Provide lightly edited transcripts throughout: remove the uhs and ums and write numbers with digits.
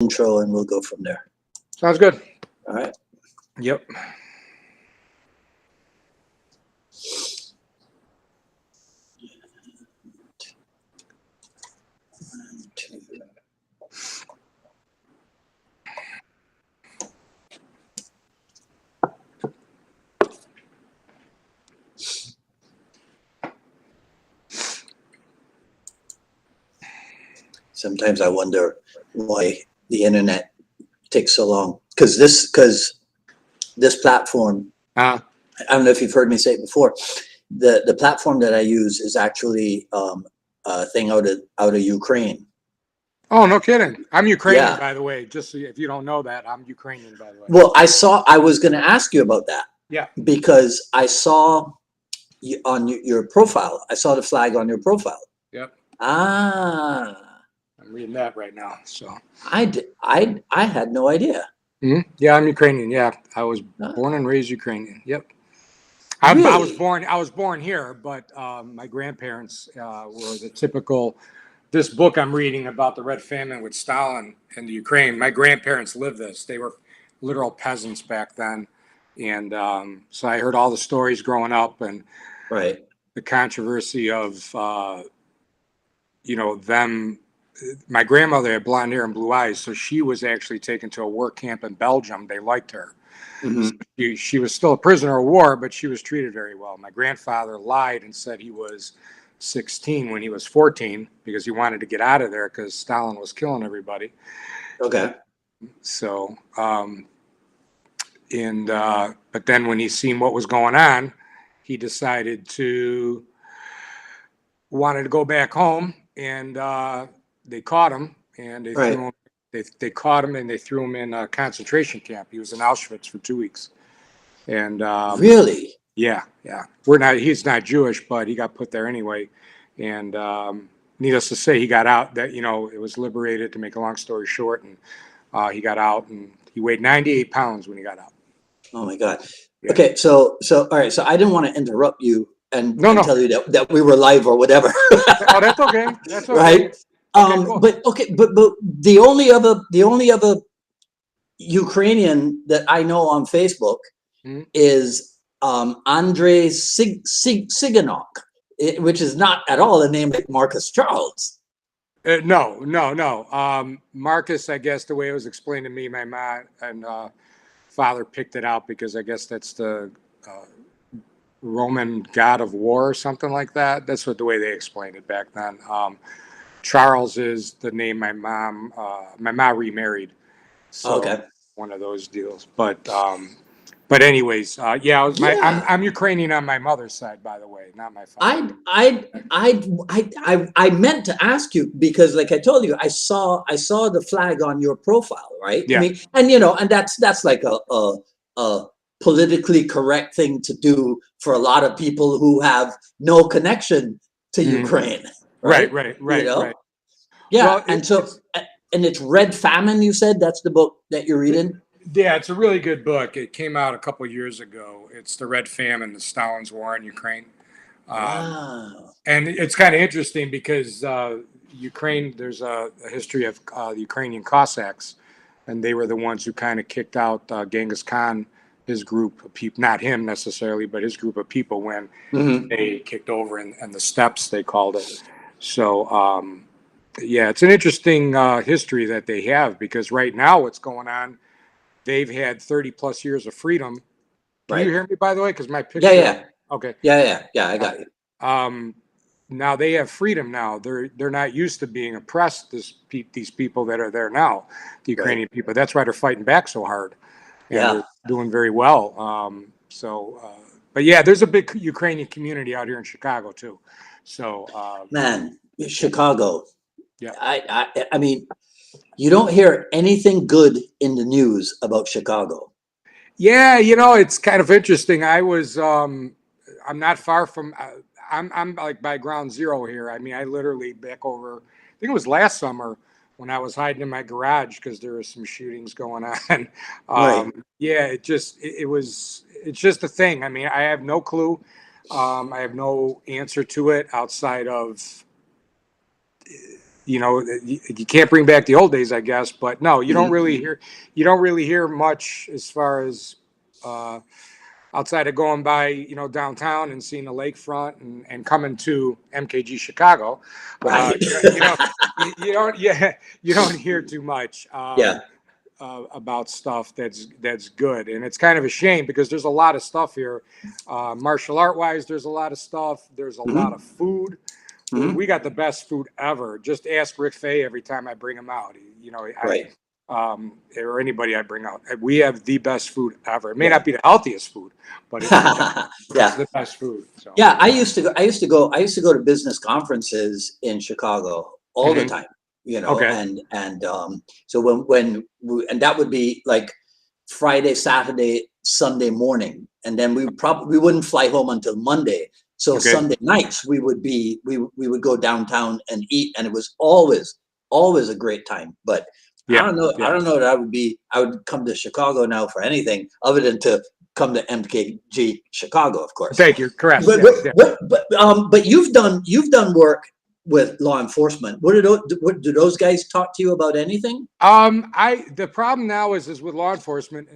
intro and we'll go from there. Sounds good. All right. Yep. Sometimes I wonder why the internet takes so long. Because this platform, I don't know if you've heard me say it before, the platform that I use is actually a thing out of Ukraine. Oh, no kidding. I'm Ukrainian, Yeah. by the way. Just so if you don't know that, I'm Ukrainian, by the way. Well, I was going to ask you about that. Yeah. Because I saw on your profile, I saw the flag on your profile. Yep. Ah. I'm reading that right now. So I had no idea. Mm-hmm. Yeah, I'm Ukrainian. Yeah, I was born and raised Ukrainian. Yep. Really? I was born here, but my grandparents were the typical. This book I'm reading about the Red Famine with Stalin in the Ukraine. My grandparents lived this. They were literal peasants back then, and so I heard all the stories growing up and right. the controversy of them. My grandmother had blonde hair and blue eyes, so she was actually taken to a work camp in Belgium. They liked her. Mm-hmm. So she was still a prisoner of war, but she was treated very well. My grandfather lied and said he was 16 when he was 14 because he wanted to get out of there because Stalin was killing everybody. Okay. So, but then when he seen what was going on, he decided wanted to go back home, and they caught him, and they threw him. They caught him and they threw him in a concentration camp. He was in Auschwitz for 2 weeks. And really? Yeah. He's not Jewish, but he got put there anyway. And needless to say, he got out. That it was liberated. To make a long story short, and he got out, and he weighed 98 pounds when he got out. Oh my God. Yeah. Okay, so all right. So I didn't want to interrupt you and tell you that we were live or whatever. Oh, that's okay. That's okay. Right. Cool. But the only other Ukrainian that I know on Facebook is Andrei Siganok, which is not at all a name like Marcus Charles. No. Marcus, I guess the way it was explained to me, my mom and father picked it out because I guess that's the Roman god of war or something like that. That's the way they explained it back then. Charles is the name my mom remarried. So okay. One of those deals. But anyways, I'm Ukrainian on my mother's side, by the way, not my father. I meant to ask you because, like I told you, I saw the flag on your profile, right? Yeah. I mean, and that's like a politically correct thing to do for a lot of people who have no connection to Ukraine. Right. Right. Yeah. Well, and it's Red Famine. You said that's the book that you're reading. Yeah, it's a really good book. It came out a couple years ago. It's The Red Famine, the Stalin's War in Ukraine. Wow. And it's kind of interesting because Ukraine, there's a history of the Ukrainian Cossacks, and they were the ones who kind of kicked out Genghis Khan, his group of people, not him necessarily, but his group of people when they kicked over in the steppes, they called it. So, yeah, it's an interesting history that they have because right now what's going on, they've had 30 plus years of freedom. Can you hear me, by the way? Because my picture. Yeah. Okay. Yeah. I got you. Now they have freedom. Now they're not used to being oppressed. These people that are there now, the Ukrainian people. That's why they're fighting back so hard. And they're doing very well. But yeah, there's a big Ukrainian community out here in Chicago too. So man, Chicago. Yeah. I mean, you don't hear anything good in the news about Chicago. Yeah, it's kind of interesting. I'm not far from. I'm like by ground zero here. I mean, I literally back over. I think it was last summer when I was hiding in my garage because there were some shootings going on. Yeah, it's just a thing. I mean, I have no clue. I have no answer to it outside of. you know, you can't bring back the old days, I guess. But no, you don't really hear much as far as outside of going by, you know, downtown and seeing the lakefront and coming to MKG Chicago. Right. You don't you don't hear too much. Yeah. About stuff that's good, and it's kind of a shame because there's a lot of stuff here, martial art wise. There's a lot of stuff. There's a lot of food. We got the best food ever. Just ask Rick Fay every time I bring him out. You know, Right. Or anybody I bring out. We have the best food ever. It may not be the healthiest food, but it's the best food. So. Yeah, I used to go to business conferences in Chicago all the time, you know, and so and that would be like Friday, Saturday, Sunday morning, and then we wouldn't fly home until Monday. So Sunday nights we would go downtown and eat, and it was always a great time. But I don't know that I would come to Chicago now for anything other than to come to MKG Chicago, of course. Thank you. Correct. But you've done work with law enforcement. What do those guys talk to you about anything? The problem now is with law enforcement,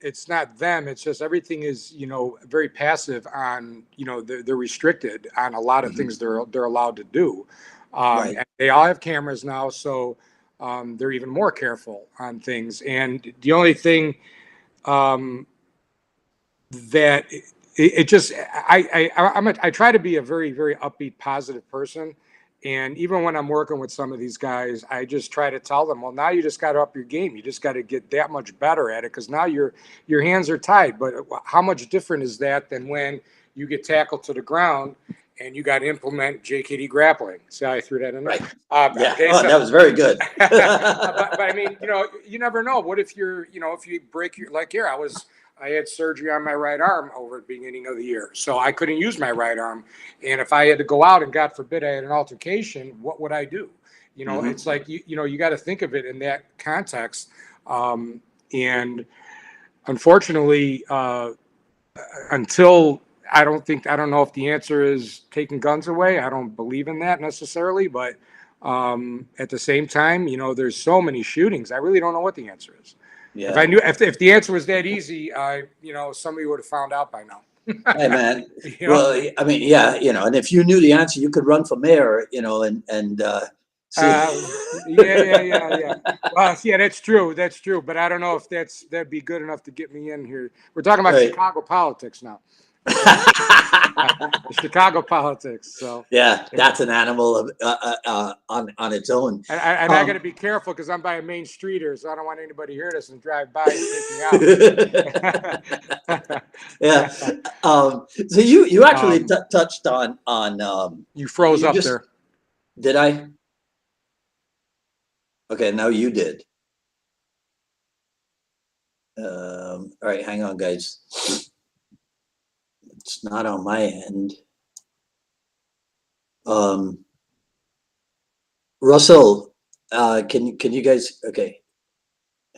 it's not them. It's just everything is, you know, very passive on, you know, they're restricted on a lot of things they're allowed to do. And they all have cameras now, so they're even more careful on things. And the only thing that it just I try to be a very, very upbeat, positive person. And even when I'm working with some of these guys, I just try to tell them, well, now you just got to up your game. You just got to get that much better at it, because now your hands are tied. But how much different is that than when you get tackled to the ground and you got to implement JKD grappling? See how I threw that in there? Right. That was very good. but I mean, you know, you never know. What if if you break like here, I had surgery on my right arm over at the beginning of the year, so I couldn't use my right arm. And if I had to go out and God forbid I had an altercation, what would I do? You know, it's like, you got to think of it in that context. And unfortunately, until I don't know if the answer is taking guns away. I don't believe in that necessarily, but at the same time, you know, there's so many shootings. I really don't know what the answer is. Yeah. If I knew, if the answer was that easy, somebody would have found out by now. Hey man, well, I mean, and if you knew the answer, you could run for mayor, and yeah. Well, yeah, that's true. That's true. But I don't know if that'd be good enough to get me in here. We're talking about Chicago politics now. Chicago politics. So that's an animal on its own. And I got to be careful because I'm by a main street here, so I don't want anybody to hear this and drive by and take me out. Yeah. So you actually touched on. You froze up there. Did I? Okay, now you did. All right, hang on, guys. It's not on my end. Russell, can you guys? Okay,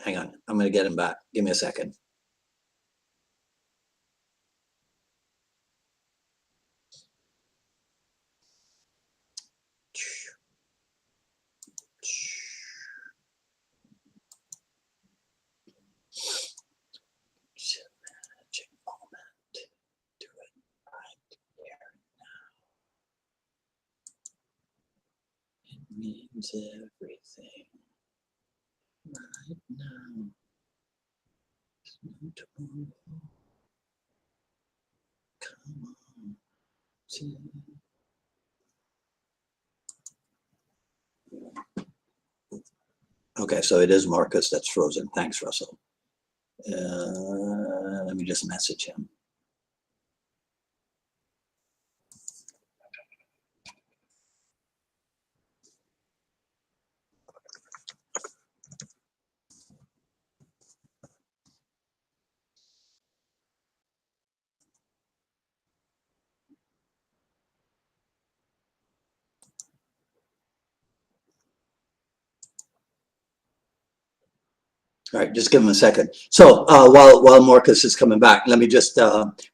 hang on. I'm gonna get him back. Give me a second. Means everything right now. No tomorrow. Come on. Okay, so it is Marcus that's frozen. Thanks, Russell. Let me just message him. All right, just give him a second. So while Marcus is coming back, let me just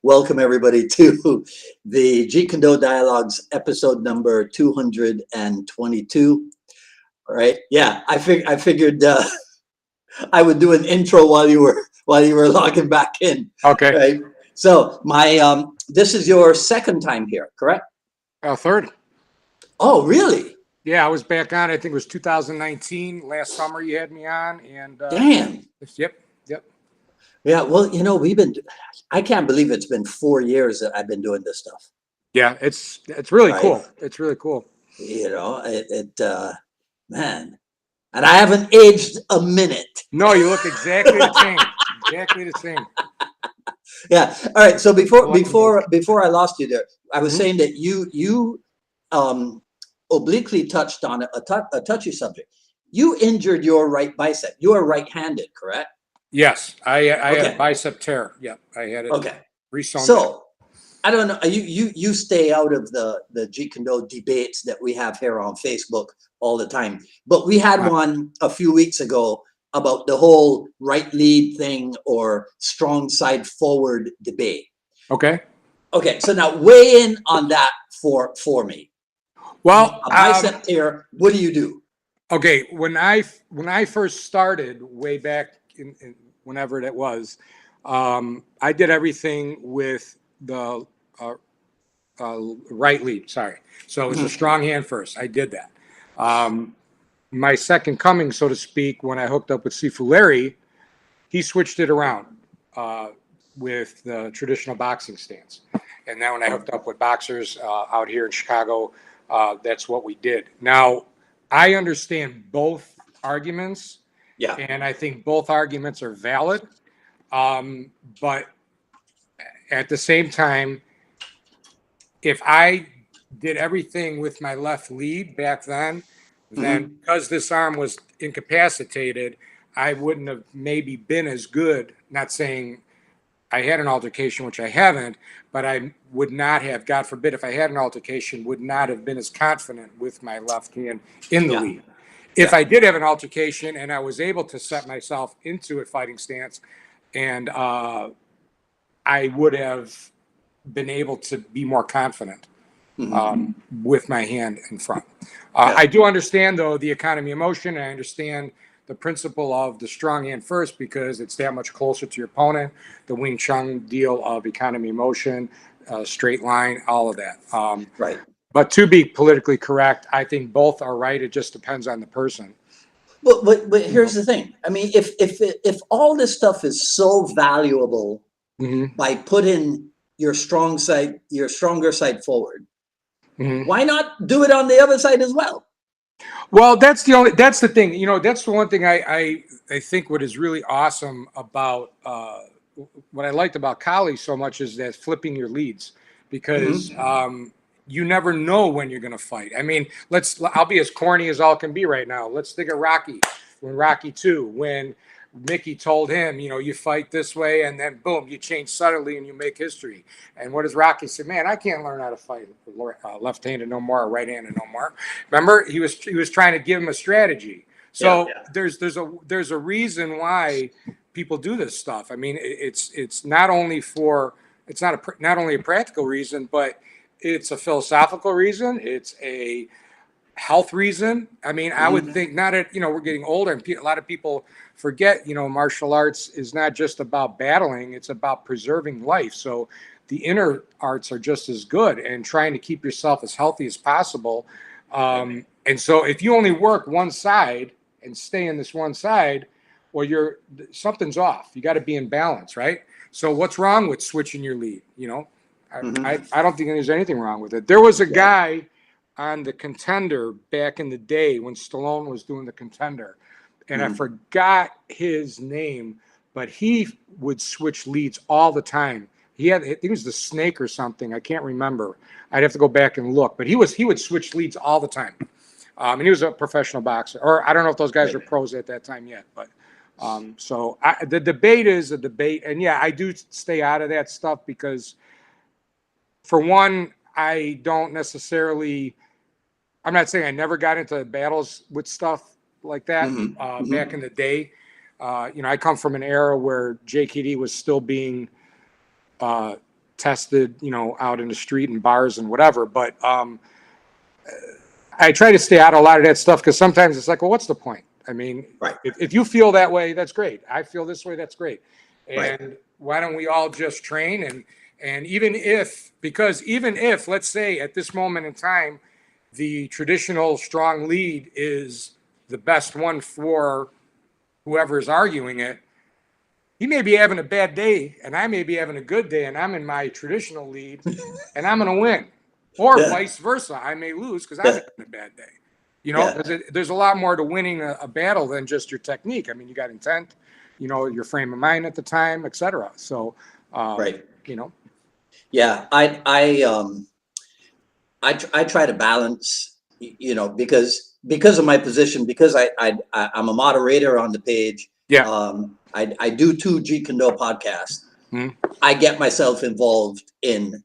welcome everybody to the Jeet Kune Dialogues episode number 222. Right? Yeah, I figured I would do an intro while you were logging back in. Okay. Right. So this is your second time here, correct? Third. Oh, really? Yeah, I was back on. I think it was 2019. Last summer you had me on, and Damn. yep. Yeah. Well, I can't believe it's been 4 years that I've been doing this stuff. Yeah, it's really Right. cool. It's really cool. Man, and I haven't aged a minute. No, you look exactly the same. Exactly the same. Yeah. All right. So before I lost you there, I was saying that you obliquely touched on a touchy subject. You injured your right bicep. You are right-handed, correct? Yes, I had a bicep tear. Yep, I had it. Okay. Resewn. So I don't know. You stay out of the Jeet Kune debates that we have here on Facebook all the time. But we had one a few weeks ago about the whole right lead thing or strong side forward debate. Okay. Okay. So now weigh in on that for me. Well, A bicep tear. What do you do? Okay. When I first started way back in whenever that was, I did everything with the right lead. Sorry. So it was a strong hand first. I did that. My second coming, so to speak, when I hooked up with Sifu Larry, he switched it around with the traditional boxing stance. And then when I hooked up with boxers out here in Chicago, that's what we did. Now, I understand both arguments. Yeah. And I think both arguments are valid. But at the same time, if I did everything with my left lead back then because this arm was incapacitated, I wouldn't have maybe been as good. Not saying I had an altercation, which I haven't, but I would not have, God forbid, if I had an altercation, would not have been as confident with my left hand in the lead. If I did have an altercation and I was able to set myself into a fighting stance, and I would have been able to be more confident with my hand in front. I do understand, though, the economy of motion. I understand the principle of the strong hand first because it's that much closer to your opponent. The Wing Chun deal of economy of motion, straight line, all of that. Right. But to be politically correct, I think both are right. It just depends on the person. But here's the thing. I mean, if all this stuff is so valuable by putting your stronger side forward, why not do it on the other side as well? Well, that's the thing. That's the one thing I think what is really awesome about what I liked about Kali so much is that flipping your leads, because you never know when you're going to fight. I mean, I'll be as corny as all can be right now. Let's think of Rocky, when Rocky 2, when Mickey told him, you fight this way, and then boom, you change subtly and you make history. And what does Rocky say? Man, I can't learn how to fight left-handed no more, or right-handed no more. Remember, he was trying to give him a strategy. So there's a reason why people do this stuff. I mean, it's not only not only a practical reason, but it's a philosophical reason. It's a health reason. I mean, I would think we're getting older, and a lot of people forget, martial arts is not just about battling, it's about preserving life. So the inner arts are just as good, and trying to keep yourself as healthy as possible. And so if you only work one side and stay in this one side, well, something's off. You got to be in balance, right? So what's wrong with switching your lead? I don't think there's anything wrong with it. There was a guy on the Contender back in the day when Stallone was doing the Contender, and I forgot his name, but he would switch leads all the time. He was the Snake or something. I can't remember. I'd have to go back and look, but he would switch leads all the time. And he was a professional boxer, or I don't know if those guys were pros at that time yet, but so the debate is a debate, and I do stay out of that stuff because, for one, I don't necessarily. I'm not saying I never got into battles with stuff like that back in the day. I come from an era where JKD was still being tested, out in the street and bars and whatever. But I try to stay out of a lot of that stuff because sometimes it's like, well, what's the point? I mean, Right. if you feel that way, that's great. I feel this way, that's great. And Right. why don't we all just train? And even if, let's say at this moment in time, the traditional strong lead is the best one for whoever is arguing it, he may be having a bad day and I may be having a good day and I'm in my traditional lead and I'm going to win. Or Yeah. vice versa. I may lose because I'm Yeah. having a bad day. You know, there's a lot more to winning a battle than just your technique. I mean, you got intent, you know, your frame of mind at the time, etc. So, Right. you know. Yeah. I try to balance, you know, because of my position, because I'm a moderator on the page. Yeah. I do 2 Jeet Kune podcasts. Mhm. I get myself involved in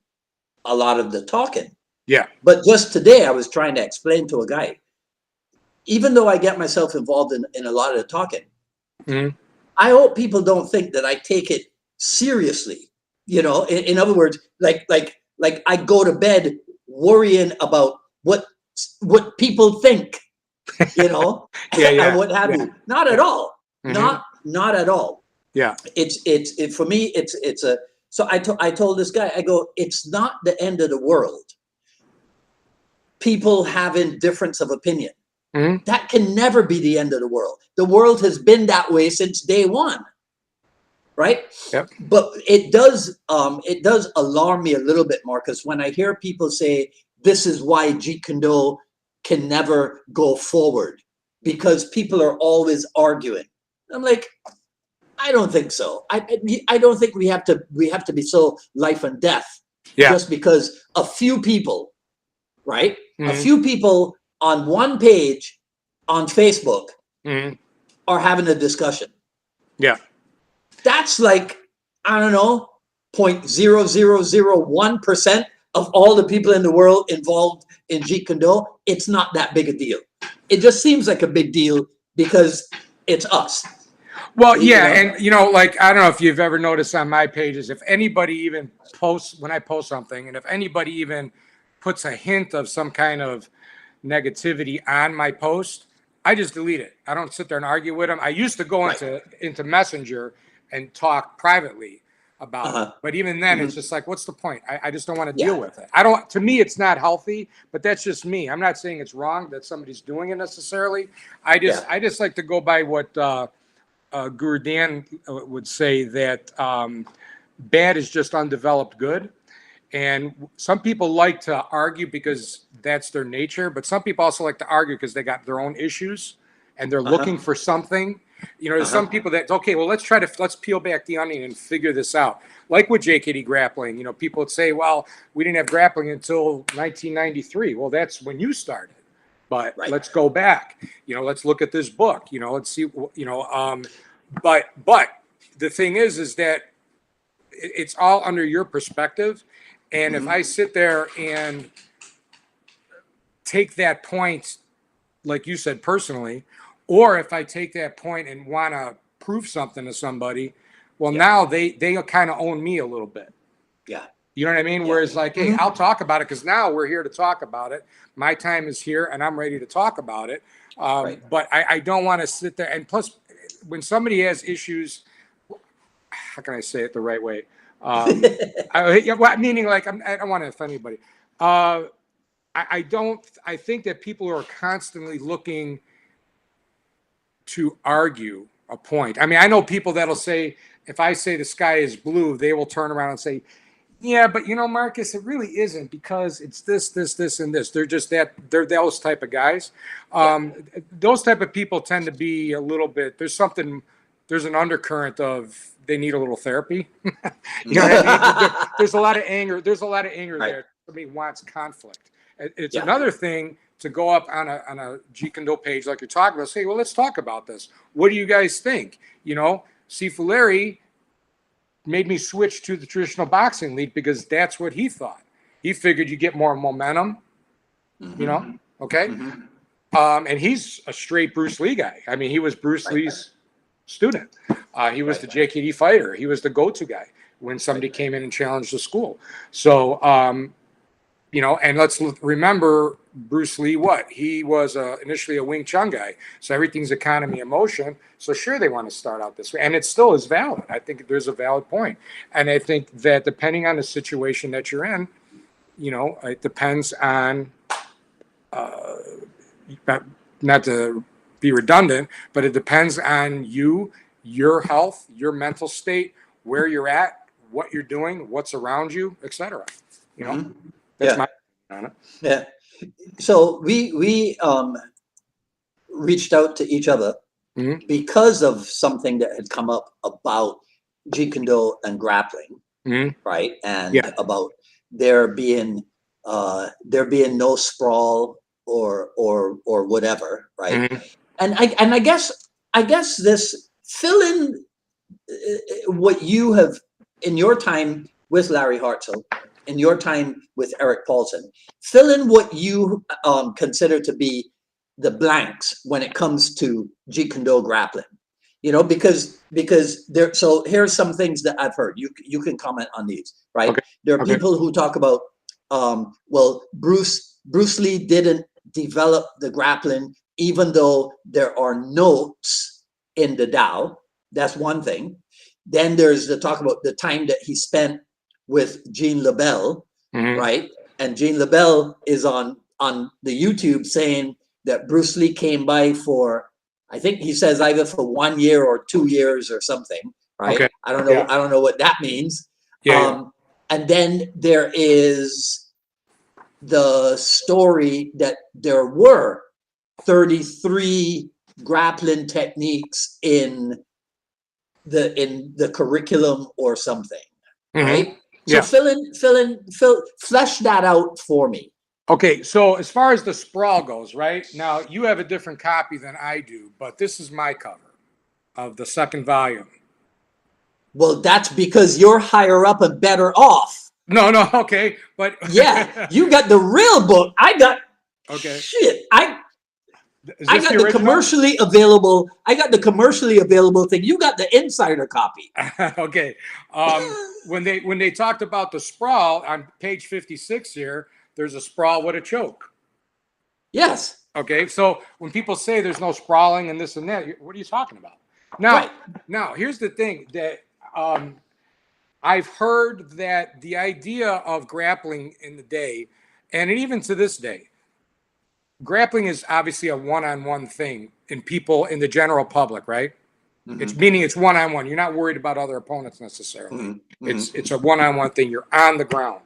a lot of the talking. Yeah. But just today, I was trying to explain to a guy, even though I get myself involved in a lot of the talking, Mhm. I hope people don't think that I take it seriously. You know, in other words, like I go to bed worrying about what people think, you know, Yeah. and what have you. Not at all. Mhm. Not at all. Yeah. It's for me. It's a. So I told this guy, I go, it's not the end of the world. People having difference of opinion. Mhm. That can never be the end of the world. The world has been that way since day one, right? Yep. But it does alarm me a little bit, Marcus, when I hear people say this is why Jeet Kune can never go forward because people are always arguing. I'm like, I don't think so. I don't think we have to be so life and death just because a few people, right? Mhm. A few people on one page on Facebook Mhm. are having a discussion. Yeah. That's like, I don't know, 0.0001% of all the people in the world involved in Jeet Kune. It's not that big a deal. It just seems like a big deal because it's us. Well, You yeah, know? and you know, like I don't know if you've ever noticed on my pages, if anybody even posts when I post something, and if anybody even puts a hint of some kind of negativity on my post, I just delete it. I don't sit there and argue with them. I used to go Right. into Messenger and talk privately about it, Uh-huh. but even then, Mhm. it's just like, what's the point? I just don't want to Yeah. deal with it. I don't. To me, it's not healthy, but that's just me. I'm not saying it's wrong that somebody's doing it necessarily. Yeah. I just like to go by what. Guru Dan would say that bad is just undeveloped good. And some people like to argue because that's their nature, but some people also like to argue because they got their own issues and they're looking Uh-huh. for something. You know, there's some people that, okay, well, let's peel back the onion and figure this out. Like with JKD grappling, you know, people would say, well, we didn't have grappling until 1993. Well, that's when you started. But Right. let's go back. You know, let's look at this book. You know, let's see. You know, but the thing is that it's all under your perspective. And if I sit there and take that point, like you said, personally, or if I take that point and want to prove something to somebody, well, Yeah. now they kind of own me a little bit. Yeah. You know what I mean? Yeah. Whereas like, hey, I'll talk about it because now we're here to talk about it. My time is here and I'm ready to talk about it. Right. But I don't want to sit there. And plus, when somebody has issues, how can I say it the right way? Meaning like, I don't want to offend anybody. I don't, I think that people are constantly looking to argue a point. I mean, I know people that'll say, if I say the sky is blue, they will turn around and say, yeah, but you know, Marcus, it really isn't because it's this, and this. They're just they're those type of guys. Those type of people tend to be a little bit, there's an undercurrent of they need a little therapy. You know what I mean? There's a lot of anger. There's a lot of anger Right. there. Somebody wants conflict. It's Yeah. another thing to go up on a Jeet Kune page like you're talking about. Say, well, let's talk about this. What do you guys think? You know, Sifu Larry made me switch to the traditional boxing league because that's what he thought. He figured you get more momentum, you know, okay? And he's a straight Bruce Lee guy. I mean, he was Bruce Lee's student. He was the JKD fighter. He was the go-to guy when somebody came in and challenged the school. So You know, and let's remember Bruce Lee, he was initially a Wing Chun guy. So everything's economy of motion. So sure, they want to start out this way. And it still is valid. I think there's a valid point. And I think that depending on the situation that you're in, you know, it depends on, not to be redundant, but it depends on you, your health, your mental state, where you're at, what you're doing, what's around you, etc. You know, that's my opinion on it. Yeah. So we reached out to each other because of something that had come up about Jeet Kune and grappling, right? And about there being no sprawl or whatever, right? And I guess this fill in what you have in your time with Larry Hartzell, in your time with Eric Paulson, fill in what you consider to be the blanks when it comes to Jeet Kune grappling. You know, because there. So here's some things that I've heard. You can comment on these, right? Okay. There are people who talk about, well, Bruce Lee didn't develop the grappling, even though there are notes in the Tao. That's one thing. Then there's the talk about the time that he spent with Jean LaBelle, right? And Jean LaBelle is on the YouTube saying that Bruce Lee came by for, I think he says either for 1 year or 2 years or something, right? Okay. I don't know. Yeah. I don't know what that means. Yeah. And then there is the story that there were 33 grappling techniques in the curriculum or something, right? So flesh that out for me. Okay, so as far as the sprawl goes, right? Now, you have a different copy than I do, but this is my cover of the second volume. Well, that's because you're higher up and better off. No, okay, but... Yeah, you got the real book. I got... Okay. Shit, I got the commercially available. I got the commercially available thing. You got the insider copy. Okay. When they talked about the sprawl on page 56 here, there's a sprawl with a choke. Yes. Okay. So when people say there's no sprawling and this and that, what are you talking about? Now, Now here's the thing that I've heard that the idea of grappling in the day, and even to this day, grappling is obviously a one-on-one thing in people in the general public, right? It's meaning it's one-on-one. You're not worried about other opponents necessarily. It's a one-on-one thing. You're on the ground.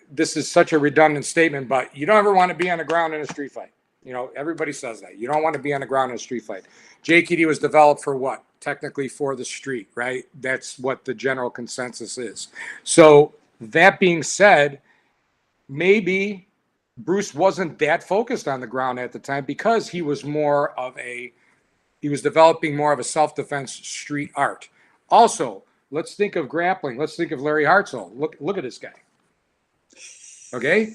This is such a redundant statement, but you don't ever want to be on the ground in a street fight. You know, everybody says that. You don't want to be on the ground in a street fight. JKD was developed for what? Technically for the street, right? That's what the general consensus is. So that being said, maybe Bruce wasn't that focused on the ground at the time because he was developing more of a self-defense street art. Also, let's think of grappling. Let's think of Larry Hartzell. Look at this guy. Okay.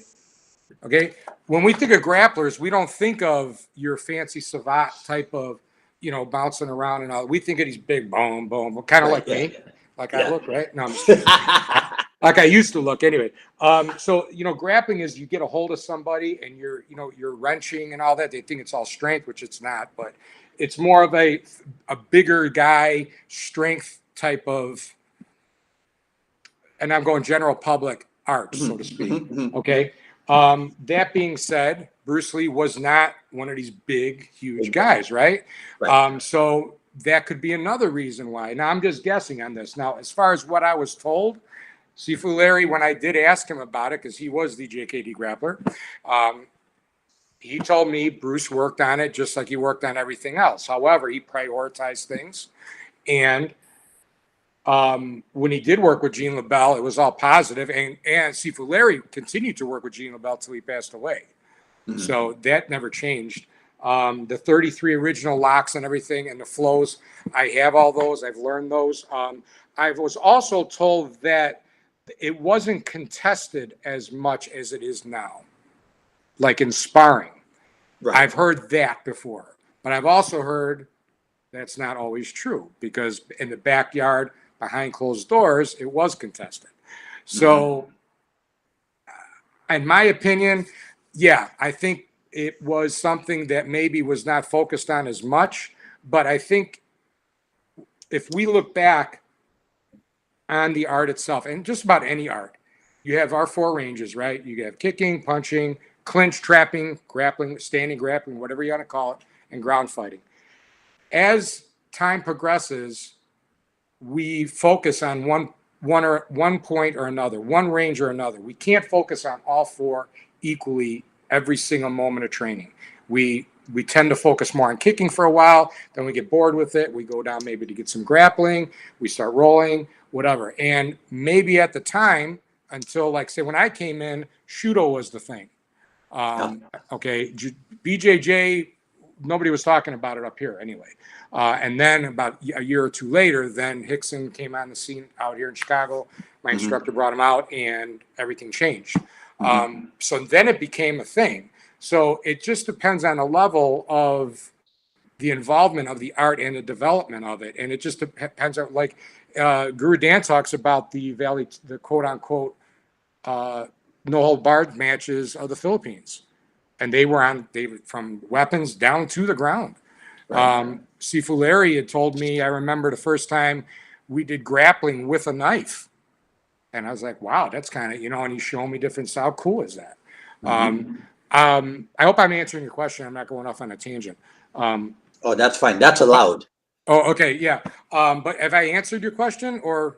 When we think of grapplers, we don't think of your fancy savant type of, you know, bouncing around and all. We think of these big boom, kind of like me, like I look, right? No, I'm just kidding. Like I used to look anyway. So, you know, grappling is you get a hold of somebody and you're wrenching and all that. They think it's all strength, which it's not, but it's more of a bigger guy strength type of, and I'm going general public art, so to speak. Okay. That being said, Bruce Lee was not one of these big, huge guys, right? So that could be another reason why. Now I'm just guessing on this. Now, as far as what I was told, Sifu Larry, when I did ask him about it, because he was the JKD grappler, he told me Bruce worked on it just like he worked on everything else. However, he prioritized things. And when he did work with Jean LaBelle, it was all positive. And Sifu Larry continued to work with Jean LaBelle till he passed away. So that never changed. The 33 original locks and everything and the flows, I have all those. I've learned those. I was also told that it wasn't contested as much as it is now, like in sparring. I've heard that before, but I've also heard that's not always true because in the backyard, behind closed doors, it was contested. So in my opinion, yeah, I think it was something that maybe was not focused on as much. But I think if we look back on the art itself, and just about any art, you have our four ranges, right? You have kicking, punching, clinch, trapping, grappling, standing grappling, whatever you want to call it, and ground fighting. As time progresses, we focus on one point or another, one range or another. We can't focus on all four equally every single moment of training. We tend to focus more on kicking for a while, then we get bored with it. We go down maybe to get some grappling, we start rolling, whatever. And maybe at the time, until like say when I came in, Shudo was the thing. Okay, BJJ, nobody was talking about it up here anyway. And then about a year or two later, then Hickson came on the scene out here in Chicago. My instructor brought him out, and everything changed. So then it became a thing. So it just depends on the level of the involvement of the art and the development of it. And it just depends on, like, Guru Dan talks about the quote unquote, no hold barred matches of the Philippines. And they were from weapons down to the ground. Right. Sifu Larry had told me, I remember the first time we did grappling with a knife. And I was like, wow, that's kind of, and he's showing me different style. How cool is that? I hope I'm answering your question. I'm not going off on a tangent. Oh, that's fine. That's allowed. Oh, okay. Yeah. But have I answered your question or?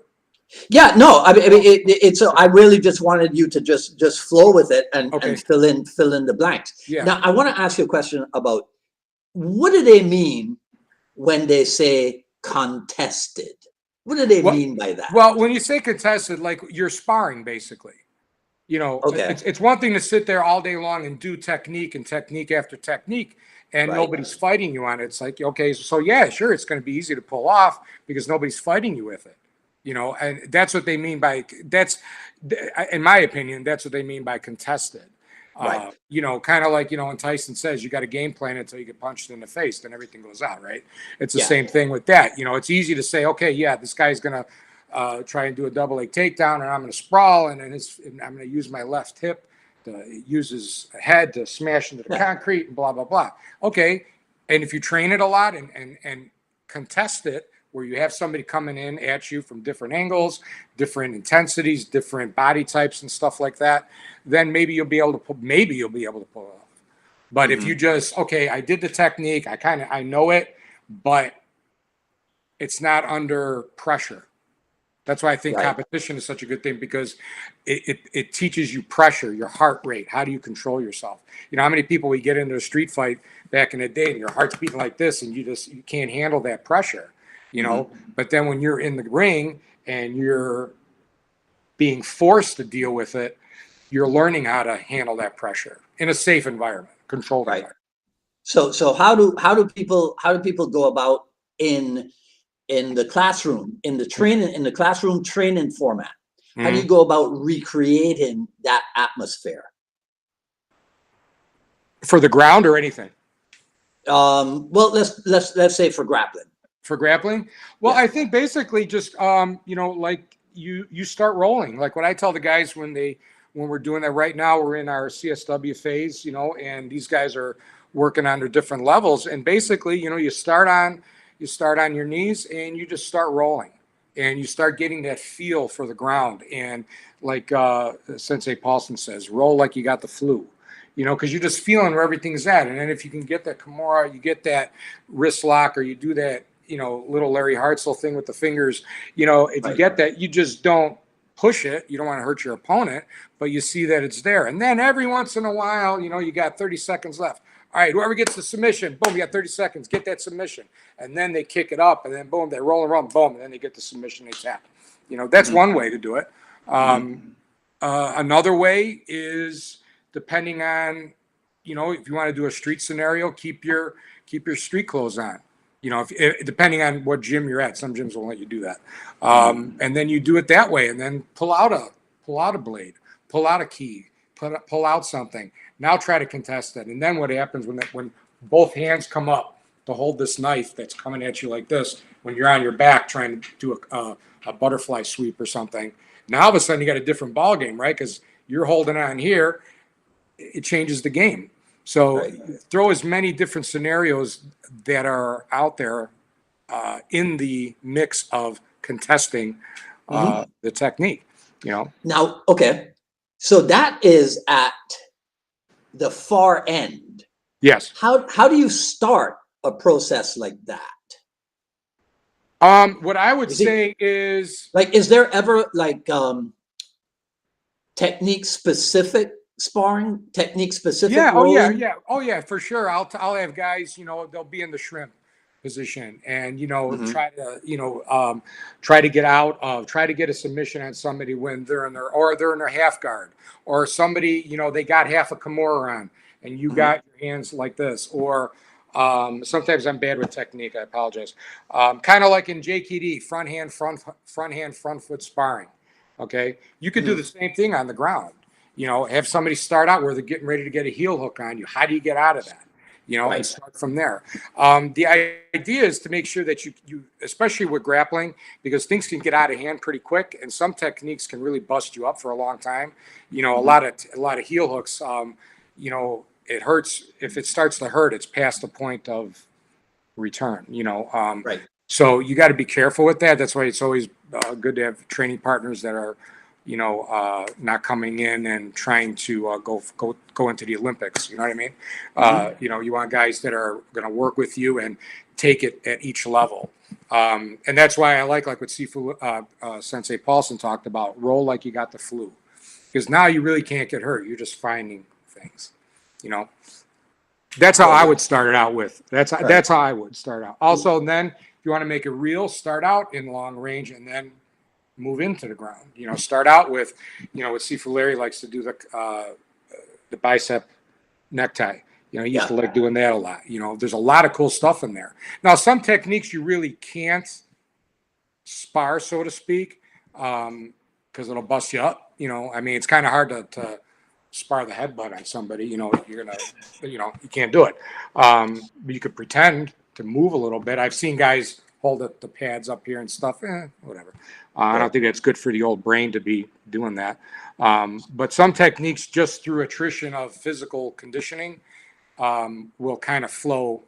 Yeah, no, I mean, it's, I really just wanted you to just flow with it and fill in the blanks. Yeah. Now, I want to ask you a question about what do they mean when they say contested? What do they mean by that? Well, when you say contested, like you're sparring, basically. It's one thing to sit there all day long and do technique and technique after technique, and nobody's fighting you on it. It's like, okay, so yeah, sure, it's going to be easy to pull off because nobody's fighting you with it. And that's what they mean by in my opinion, that's what they mean by contested. Kind of like, when Tyson says you got a game plan until you get punched in the face, then everything goes out, right? It's the same thing with that. It's easy to say, okay, yeah, this guy's going to try and do a double leg takedown, and I'm going to sprawl, and I'm going to use my left hip to use his head to smash into the concrete and blah, blah, blah. Okay. And if you train it a lot and contest it, where you have somebody coming in at you from different angles, different intensities, different body types and stuff like that, then maybe you'll be able to pull it off. But if you just, okay, I did the technique, I know it, but it's not under pressure. That's why I think competition is such a good thing, because it teaches you pressure, your heart rate. How do you control yourself? How many people we get into a street fight back in the day and your heart's beating like this and you can't handle that pressure. But then when you're in the ring and you're being forced to deal with it, you're learning how to handle that pressure in a safe environment, controlled environment. So how do people go about in the classroom, in the classroom training format? How do you go about recreating that atmosphere? For the ground or anything? Well, let's say for grappling. For grappling? Well, I think basically just, like you start rolling. Like what I tell the guys when we're doing that right now, we're in our CSW phase, and these guys are working on their different levels. And basically, you start on your knees and you just start rolling and you start getting that feel for the ground. And like Sensei Paulson says, roll like you got the flu. Because you're just feeling where everything's at. And then if you can get that Kimura, you get that wrist lock, or you do that, little Larry Hartzell thing with the fingers, if you get that, you just don't push it. You don't want to hurt your opponent, but you see that it's there. And then every once in a while, you got 30 seconds left. All right, whoever gets the submission, boom, you got 30 seconds, get that submission. And then they kick it up, and then boom, they roll around, boom, and then they get the submission, they tap. That's one way to do it. Another way is, depending on, if you want to do a street scenario, keep your street clothes on. Depending on what gym you're at, some gyms won't let you do that. And then you do it that way, and then pull out a blade, pull out a key, pull out something. Now try to contest it. And then what happens when both hands come up to hold this knife that's coming at you like this, when you're on your back trying to do a butterfly sweep or something, now all of a sudden you got a different ball game, right? Because you're holding on here, it changes the game. So throw as many different scenarios that are out there in the mix of contesting the technique, you know. Now, okay, so that is at the far end. Yes. How do you start a process like that? What I would say is, like, is there ever like technique specific sparring, technique specific rolling? Oh yeah, for sure. I'll have guys, you know, they'll be in the shrimp position and, you know, try to get out of, try to get a submission on somebody when they're in their half guard, or somebody, you know, they got half a Kimura on and you got your hands like this, or sometimes I'm bad with technique. I apologize. Kind of like in JKD, front foot sparring. Okay. You could do the same thing on the ground. You know, have somebody start out where they're getting ready to get a heel hook on you. How do you get out of that? You know, and start from there. The idea is to make sure that you, especially with grappling, because things can get out of hand pretty quick, and some techniques can really bust you up for a long time. You know, a lot of heel hooks. You know, it hurts if it starts to hurt. It's past the point of return. You know, so you got to be careful with that. That's why it's always good to have training partners that are, you know, not coming in and trying to go into the Olympics. You know what I mean? You know, you want guys that are going to work with you and take it at each level. And that's why I like what Sifu Sensei Paulson talked about, roll like you got the flu. Because now you really can't get hurt. You're just finding things, you know. That's how I would start it out with. That's how I would start out. Also, then, if you want to make it real, start out in long range and then move into the ground. You know, start out with, you know, what Sifu Larry likes to do, the bicep necktie. You know, he used to like doing that a lot. You know, there's a lot of cool stuff in there. Now, some techniques you really can't spar, so to speak, because it'll bust you up. You know, I mean, it's kind of hard to spar the headbutt on somebody. You know, you're gonna, you know, you can't do it. But you could pretend to move a little bit. I've seen guys hold the pads up here and stuff. Whatever. I don't think that's good for the old brain to be doing that. But some techniques, just through attrition of physical conditioning, will kind of flow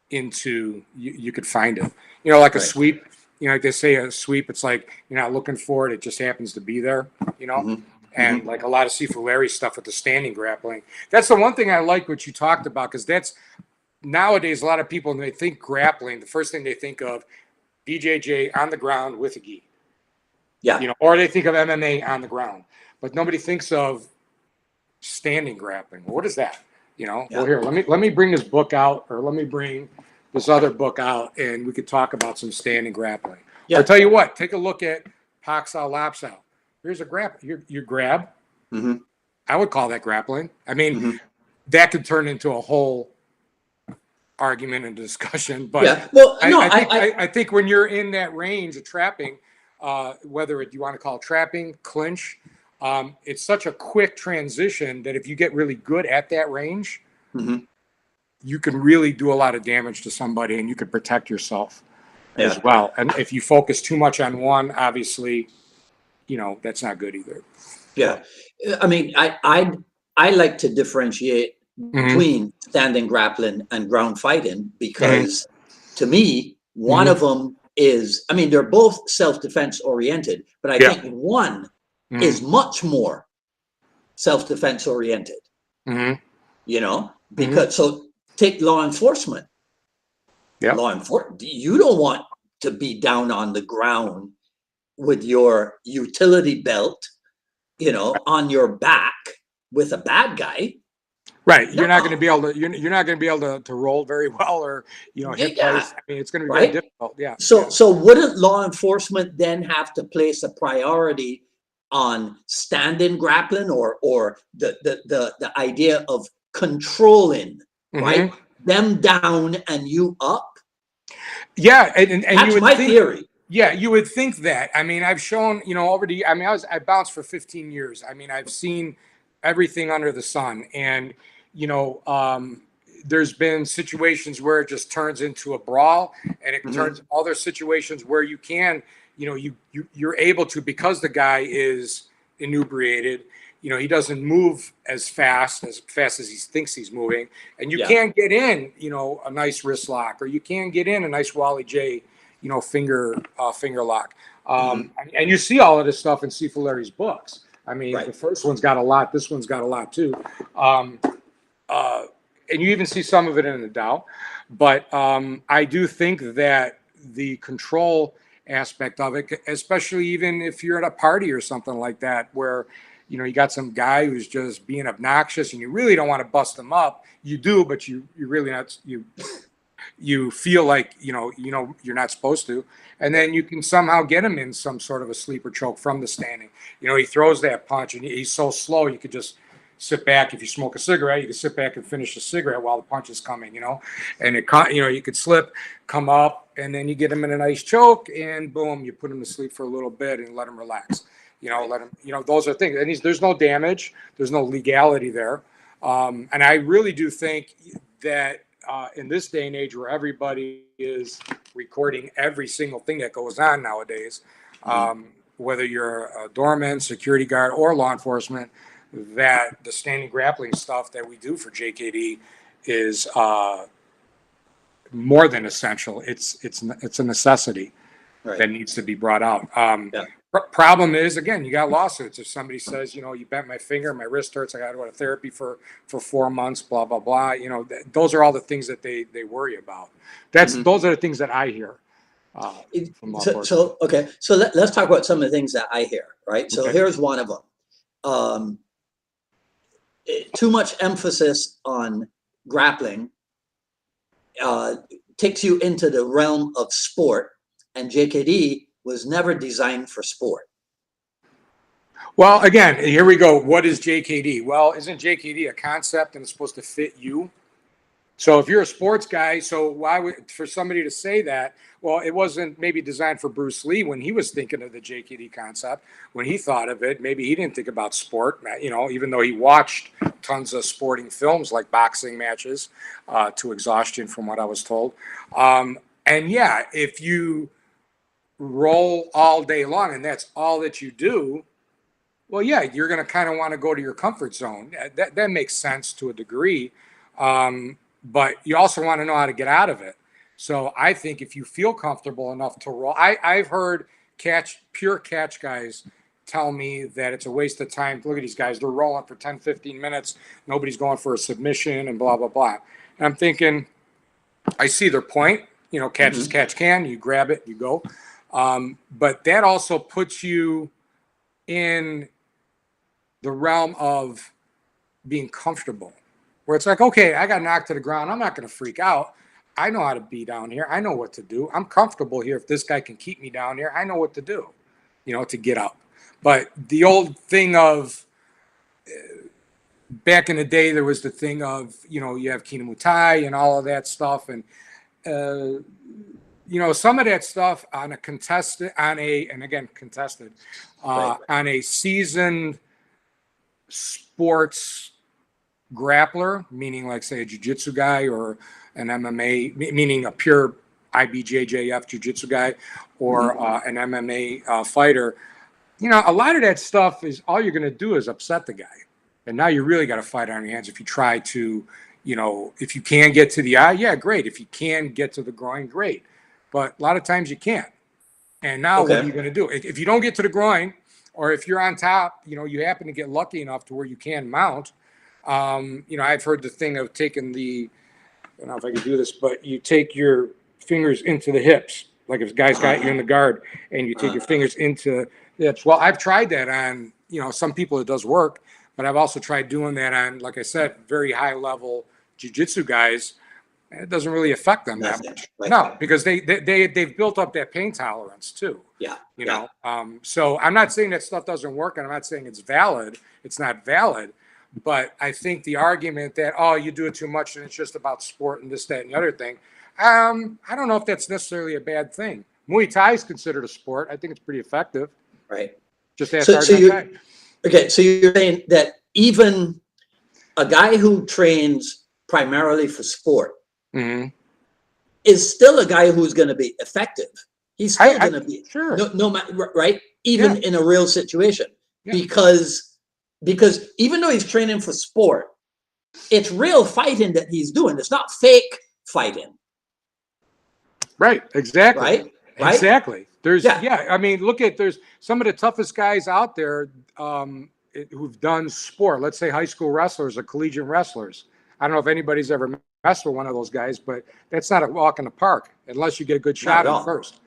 into, you could find it. You know, like a sweep, you know, like they say a sweep, it's like you're not looking for it. It just happens to be there, you know? And like a lot of Sifu Larry stuff with the standing grappling. That's the one thing I like what you talked about, because that's nowadays a lot of people, when they think grappling, the first thing they think of BJJ on the ground with a gi. Yeah. You know, or they think of MMA on the ground, but nobody thinks of standing grappling. What is that? You know, well, here, let me bring this book out, or let me bring this other book out, and we could talk about some standing grappling. Or tell you what, take a look at Pak Sao Lap Sao. Here's a grab. Your grab. I would call that grappling. I mean, that could turn into a whole argument and discussion. But I think when you're in that range of trapping, whether you want to call it trapping, clinch, it's such a quick transition that if you get really good at that range, you can really do a lot of damage to somebody, and you could protect yourself as well. And if you focus too much on one, obviously, you know, that's not good either. Yeah. I mean, I like to differentiate between standing grappling and ground fighting, because to me, one of them is, I mean, they're both self-defense oriented, but I think one is much more self-defense oriented, you know, because so take law enforcement. Law enforcement, you don't want to be down on the ground with your utility belt, you know, on your back with a bad guy. Right. You're not going to be able to, you're not going to be able to roll very well, or, you know, hit place. I mean, it's going to be very difficult. Yeah. So wouldn't law enforcement then have to place a priority on stand-in grappling, or the idea of controlling, right? Them down and you up? Yeah. And that's you would my think, theory. Yeah, you would think that. I mean, I've shown, you know, I bounced for 15 years. I mean, I've seen everything under the sun. And, you know, there's been situations where it just turns into a brawl, and it turns other situations where you can, you know, you're able to, because the guy is inebriated, he doesn't move as fast as he thinks he's moving, and you can't get in, a nice wrist lock, or you can't get in a nice Wally J, finger lock. And you see all of this stuff in C. Fuller's books. I mean, the first one's got a lot. This one's got a lot too. And you even see some of it in the Tao. But I do think that the control aspect of it, especially even if you're at a party or something like that, where you got some guy who's just being obnoxious and you really don't want to bust him up. You do, but you really not. You feel like you're not supposed to, and then you can somehow get him in some sort of a sleeper choke from the standing. He throws that punch and he's so slow you could just sit back. If you smoke a cigarette, you can sit back and finish a cigarette while the punch is coming. And you could slip, come up, and then you get him in a nice choke, and boom, you put him to sleep for a little bit and let him relax. Let him. Those are things. And there's no damage, there's no legality there, and I really do think that. In this day and age where everybody is recording every single thing that goes on nowadays, whether you're a doorman, security guard, or law enforcement, that the standing grappling stuff that we do for JKD is more than essential. It's a necessity that needs to be brought out. Problem is, again, you got lawsuits. If somebody says, you bent my finger, my wrist hurts, I got to go to therapy for 4 months, blah, blah, blah. Those are all the things that they worry about. Those are the things that I hear. From law so let's talk about some of the things that I hear, right? So here's one of them. Too much emphasis on grappling takes you into the realm of sport, and JKD was never designed for sport. Well, again, here we go. What is JKD? Well, isn't JKD a concept and it's supposed to fit you? So if you're a sports guy, so why would, for somebody to say that, well, it wasn't maybe designed for Bruce Lee when he was thinking of the JKD concept. When he thought of it, maybe he didn't think about sport, even though he watched tons of sporting films like boxing matches to exhaustion, from what I was told. And yeah, if you roll all day long and that's all that you do, well, yeah, you're going to kind of want to go to your comfort zone. That makes sense to a degree. But you also want to know how to get out of it. So I think if you feel comfortable enough to roll, I've heard pure catch guys tell me that it's a waste of time. Look at these guys. They're rolling for 10, 15 minutes. Nobody's going for a submission and blah, blah, blah. And I'm thinking, I see their point. Catch as catch can. You grab it, you go. But that also puts you in the realm of being comfortable, where it's like, okay, I got knocked to the ground. I'm not going to freak out. I know how to be down here. I know what to do. I'm comfortable here. If this guy can keep me down here, I know what to do, to get up. But the old thing of back in the day, there was the thing of, you have Kinemutai and all of that stuff. And, some of that stuff on a contested, on a seasoned sports grappler, meaning like say a jiu-jitsu guy or an MMA, meaning a pure IBJJF jiu-jitsu guy or an MMA fighter, a lot of that stuff is all you're going to do is upset the guy. And now you really got to fight on your hands. If you try to, if you can get to the eye, yeah, great. If you can get to the groin, great. But a lot of times you can't. And now what are you going to do? If you don't get to the groin, or if you're on top, you happen to get lucky enough to where you can mount. I've heard the thing of taking I don't know if I can do this, but you take your fingers into the hips. Like if a guy's got you in the guard and you take your fingers into the hips. Well, I've tried that on, some people it does work, but I've also tried doing that on, like I said, very high level jiu-jitsu guys. And it doesn't really affect them that much. No, because they've built up that pain tolerance too. So I'm not saying that stuff doesn't work, and I'm not saying it's valid. It's not valid. But I think the argument that, you do it too much and it's just about sport and this, that, and the other thing, I don't know if that's necessarily a bad thing. Muay Thai is considered a sport. I think it's pretty effective. Right. Just ask so you're saying that even a guy who trains primarily for sport is still a guy who's going to be effective. He's still going to be, no matter, right? Even in a real situation, because because even though he's training for sport, it's real fighting that he's doing. It's not fake fighting. Right. Exactly. Right. Exactly. I mean, there's some of the toughest guys out there who've done sport. Let's say high school wrestlers or collegiate wrestlers. I don't know if anybody's ever messed with one of those guys, but that's not a walk in the park unless you get a good shot in first.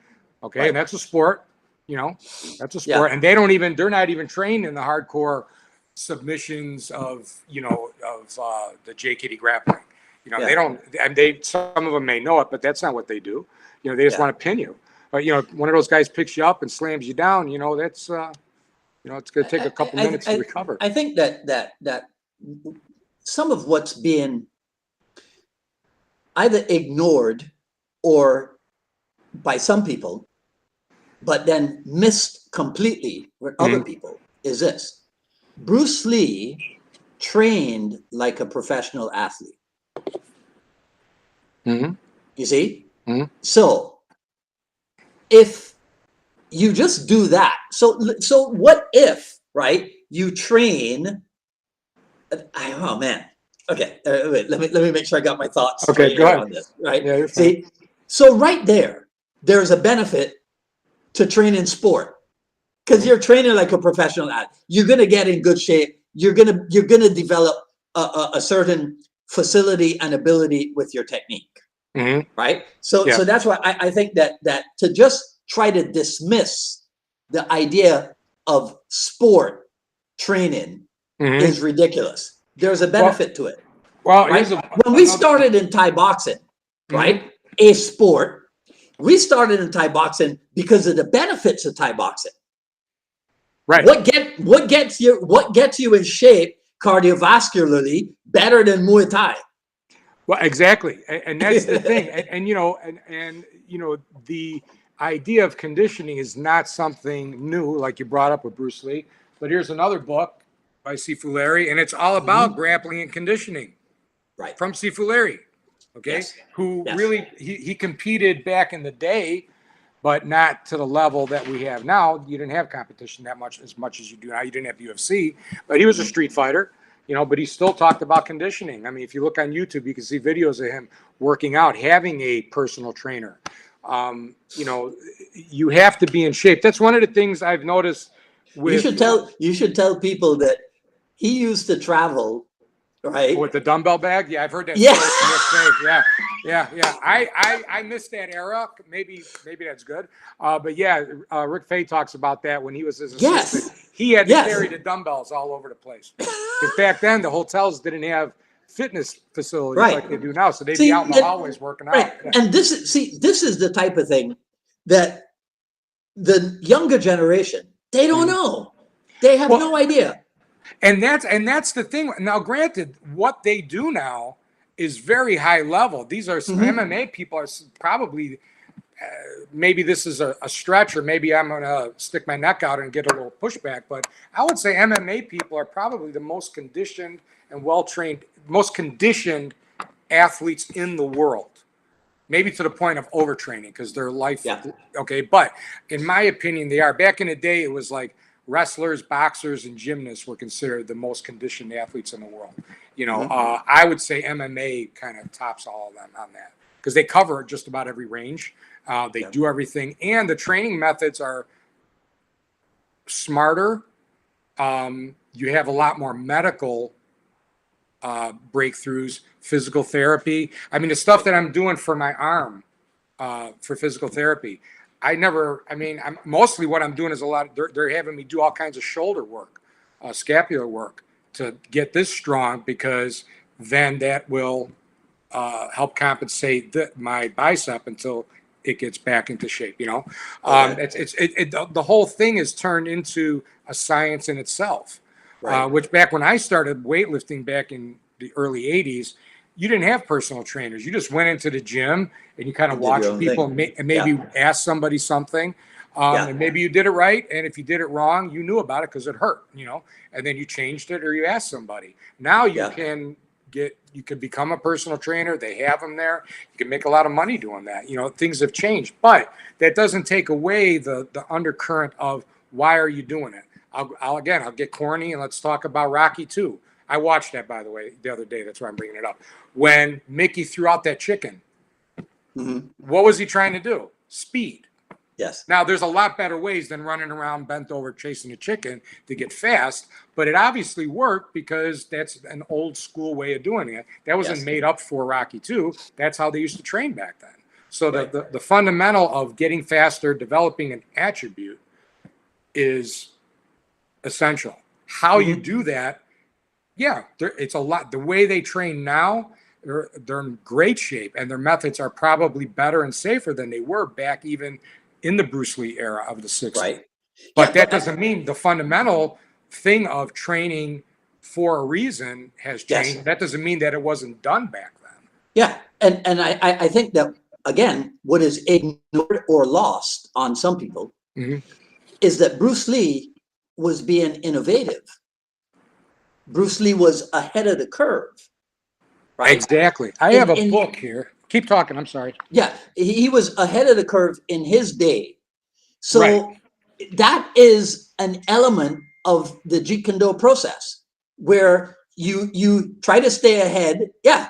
Okay. Right. And that's a sport, that's a sport. And they're not even trained in the hardcore submissions of the J. Grappling. They don't, and some of them may know it, but that's not what they do. They just want to pin you. But, one of those guys picks you up and slams you down, that's, it's going to take a couple minutes to recover. I think that some of what's being either ignored or by some people, but then missed completely with other people is this. Bruce Lee trained like a professional athlete. You see? So if you just do that, so what if, right, you train, oh man, okay, wait, let me make sure I got my thoughts okay, go ahead on this, right? Yeah, see, so right there's a benefit to training sport, because you're training like a professional athlete. You're gonna get in good shape. You're gonna develop a certain facility and ability with your technique. Right. So that's why I think that to just try to dismiss the idea of sport training is ridiculous. There's a benefit to it. Well, right? When we started in Thai boxing, right, a sport, we started in Thai boxing because of the benefits of Thai boxing. Right. What gets you in shape cardiovascularly better than Muay Thai? Well, exactly, and that's the thing, and the idea of conditioning is not something new, like you brought up with Bruce Lee. But here's another book by Sifu Larry, and it's all about grappling and conditioning, right? From Sifu Larry, okay, who really he competed back in the day, but not to the level that we have now. You didn't have competition as much as you do now. You didn't have UFC, but he was a street fighter. But he still talked about conditioning. I mean, if you look on YouTube, you can see videos of him working out, having a personal trainer. You have to be in shape. That's one of the things I've noticed. You should tell people that he used to travel, right? With the dumbbell bag. Yeah, I've heard that. Yeah. I missed that era. Maybe that's good. But yeah, Rick Fay talks about that when he was his assistant. He had to carry the dumbbells all over the place. Because back then the hotels didn't have fitness facilities like they do now, so they'd be out in the hallways working out. Yeah. And this is the type of thing that the younger generation, they don't know. They have no idea. And that's the thing. Now, granted, what they do now is very high level. These are MMA people are probably. Maybe this is a stretch, or maybe I'm going to stick my neck out and get a little pushback. But I would say MMA people are probably the most conditioned and well-trained, most conditioned athletes in the world. Maybe to the point of overtraining because their life. Okay. But in my opinion, they are. Back in the day, it was like wrestlers, boxers, and gymnasts were considered the most conditioned athletes in the world. I would say MMA kind of tops all of them on that because they cover just about every range. They do everything, and the training methods are smarter. You have a lot more medical breakthroughs, physical therapy. I mean, the stuff that I'm doing for my arm for physical therapy, mostly what I'm doing is they're having me do all kinds of shoulder work, scapular work to get this strong, because then that will help compensate my bicep until it gets back into shape. The whole thing is turned into a science in itself. Which back when I started weightlifting back in the early 80s, you didn't have personal trainers. You just went into the gym and you kind of watched people and maybe asked somebody something. And maybe you did it right. And if you did it wrong, you knew about it because it hurt, and then you changed it or you asked somebody. Now you can become a personal trainer. They have them there. You can make a lot of money doing that. Things have changed, but that doesn't take away the undercurrent of why are you doing it? I'll get corny and let's talk about Rocky 2. I watched that, by the way, the other day. That's why I'm bringing it up. When Mickey threw out that chicken, what was he trying to do? Speed. Yes. Now, there's a lot better ways than running around bent over chasing a chicken to get fast, but it obviously worked because that's an old school way of doing it. That wasn't made up for Rocky 2. That's how they used to train back then. So the fundamental of getting faster, developing an attribute is essential. How you do that, it's a lot. The way they train now, they're in great shape, and their methods are probably better and safer than they were back even in the Bruce Lee era of the 60s. Right. But that doesn't mean the fundamental thing of training for a reason has changed. Yes. That doesn't mean that it wasn't done back then. Yeah. And I think that, again, what is ignored or lost on some people is that Bruce Lee was being innovative. Bruce Lee was ahead of the curve. Right? Exactly. I have a book here. Keep talking. I'm sorry. Yeah, he was ahead of the curve in his day. So that is an element of the Jeet Kune process where you try to stay ahead. Yeah.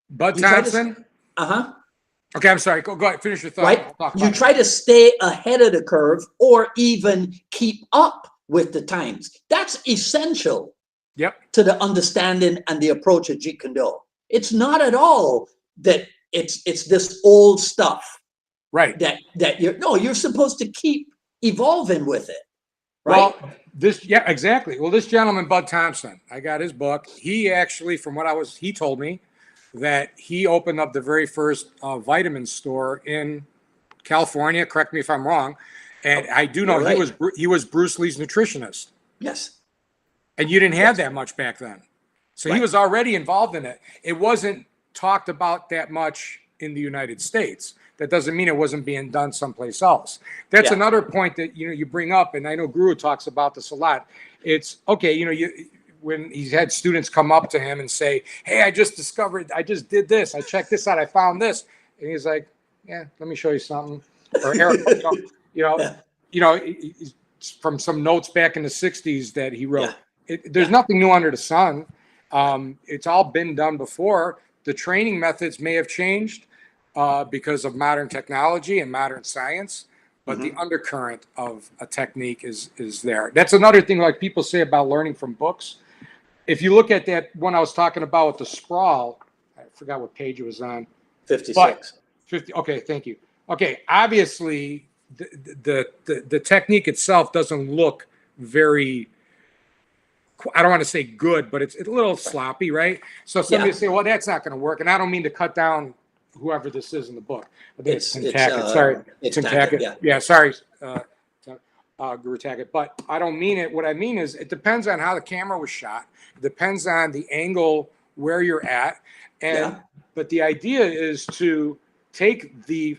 Bud Thompson? Okay, I'm sorry. Go ahead. Finish your thought. Right. You try to stay ahead of the curve or even keep up with the times. That's essential to the understanding and the approach of Jeet Kune. It's not at all that it's this old stuff, right? That you're supposed to keep evolving with it, right? Well, exactly. Well, this gentleman, Bud Thompson, I got his book. He actually, from what he told me that he opened up the very first vitamin store in California. Correct me if I'm wrong. And I do know he was Bruce Lee's nutritionist. Yes. And you didn't have that much back then. So he was already involved in it. It wasn't talked about that much in the United States. That doesn't mean it wasn't being done someplace else. That's another point that you bring up, and I know Guru talks about this a lot. It's okay, when he's had students come up to him and say, "Hey, I just did this, I checked this out, I found this," and he's like, "Yeah, let me show you something." Or Eric, from some notes back in the '60s that he wrote. There's nothing new under the sun. It's all been done before. The training methods may have changed because of modern technology and modern science, but the undercurrent of a technique is there. That's another thing, like people say about learning from books. If you look at that one I was talking about with the sprawl, I forgot what page it was on. 56. 50. Okay, thank you. Okay, obviously the technique itself doesn't look very, I don't want to say good, but it's a little sloppy, right? So somebody say, well, that's not going to work. And I don't mean to cut down whoever this is in the book. I think it's Tim Tackett. Sorry. It's Tim Tackett. Yeah, sorry, Guru Tackett. But I don't mean it. What I mean is it depends on how the camera was shot. It depends on the angle where you're at. But the idea is to take the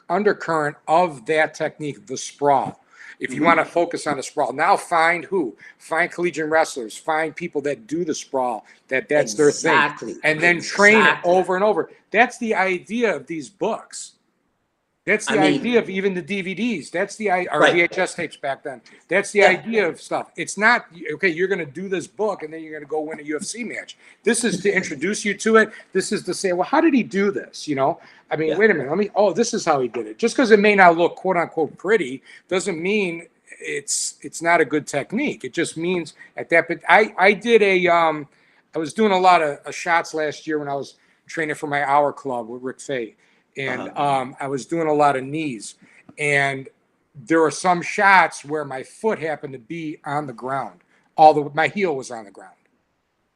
undercurrent of that technique, the sprawl. If you want to focus on the sprawl, now find collegiate wrestlers, find people that do the sprawl, that's their thing, and then train it over and over. That's the idea of these books. That's the idea of even the DVDs. That's the or VHS tapes back then. That's the idea of stuff. It's not, okay, you're going to do this book and then you're going to go win a UFC match. This is to introduce you to it. This is to say, well, how did he do this? Wait a minute. This is how he did it. Just because it may not look quote unquote pretty doesn't mean it's not a good technique. It just means at that point, I was doing a lot of shots last year when I was training for my hour club with Rick Fay. And I was doing a lot of knees, and there were some shots where my foot happened to be on the ground. My heel was on the ground.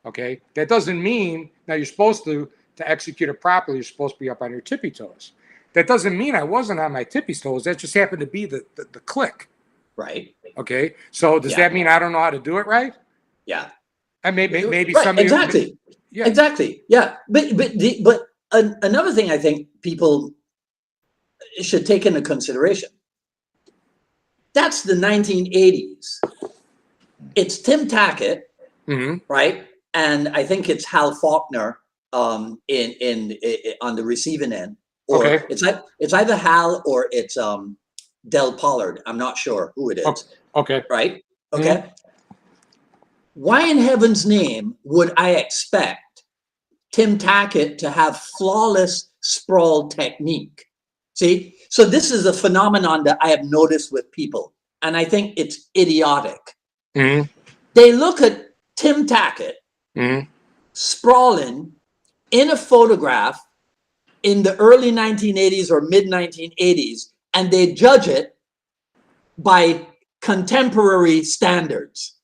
Okay, that doesn't mean now you're supposed to execute it properly. You're supposed to be up on your tippy toes. That doesn't mean I wasn't on my tippy toes. That just happened to be the click. Right. Okay. So does that mean I don't know how to do it right? Yeah. And maybe right. some exactly. Yeah. Exactly. Yeah. But another thing I think people should take into consideration, that's the 1980s. It's Tim Tackett, right? And I think it's Hal Faulkner on the receiving end. Or it's either Hal or it's Del Pollard. I'm not sure who it is. Okay. Right? Okay. Why in heaven's name would I expect Tim Tackett to have flawless sprawl technique? See, so this is a phenomenon that I have noticed with people, and I think it's idiotic. They look at Tim Tackett sprawling in a photograph in the early 1980s or mid 1980s, and they judge it by contemporary standards.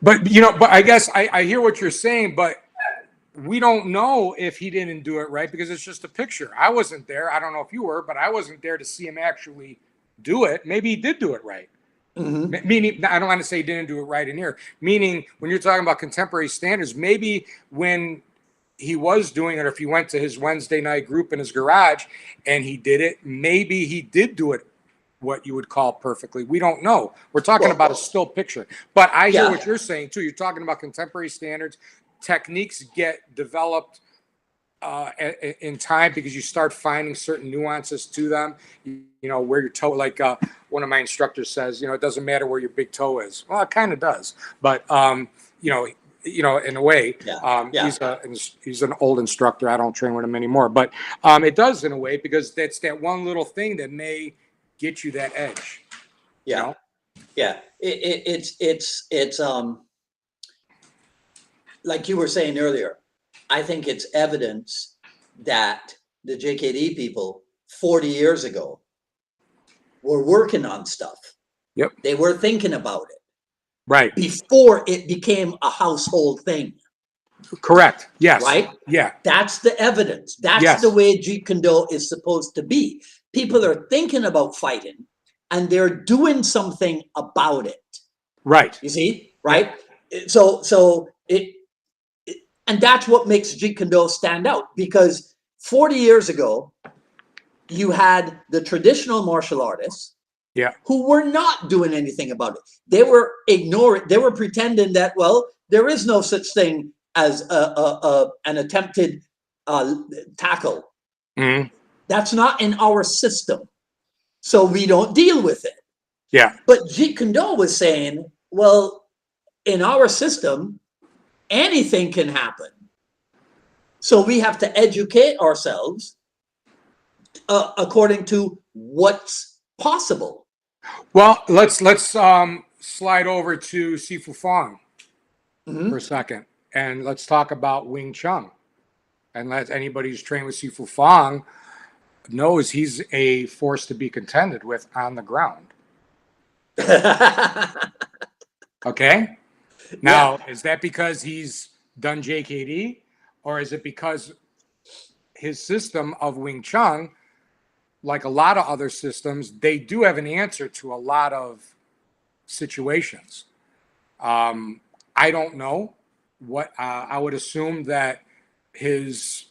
But, you know, but I guess I hear what you're saying, but we don't know if he didn't do it right because it's just a picture. I wasn't there. I don't know if you were, but I wasn't there to see him actually do it. Maybe he did do it right. Meaning, I don't want to say he didn't do it right in here. Meaning, when you're talking about contemporary standards, maybe when he was doing it, or if he went to his Wednesday night group in his garage and he did it, maybe he did do it what you would call perfectly. We don't know. We're talking about a still picture. But I hear what you're saying, too. You're talking about contemporary standards. Techniques get developed in time because you start finding certain nuances to them. You know, where your toe, like one of my instructors says, you know, it doesn't matter where your big toe is. Well, it kind of does. But, you know, in a way, he's an old instructor. I don't train with him anymore. But it does in a way because that's that one little thing that may get you that edge. Yeah. You know? Yeah. It's like you were saying earlier, I think it's evidence that the JKD people 40 years ago were working on stuff. Yep. They were thinking about it. Right. Before it became a household thing. Correct. Yes. Right? Yeah. That's the evidence. That's the way Jeet Kune is supposed to be. People are thinking about fighting and they're doing something about it. Right. You see? Right? So and that's what makes Jeet Kune stand out, because 40 years ago, you had the traditional martial artists who were not doing anything about it. They were ignoring, they were pretending that, well, there is no such thing as an attempted tackle. That's not in our system. So we don't deal with it. Yeah. But Jeet Kune was saying, well, in our system, anything can happen. So we have to educate ourselves according to what's possible. Well, let's slide over to Sifu Fong for a second, and let's talk about Wing Chun. And let anybody who's trained with Sifu Fong knows he's a force to be contended with on the ground. Okay. Now, is that because he's done JKD, or is it because his system of Wing Chun, like a lot of other systems, they do have an answer to a lot of situations? I don't know what I would assume that his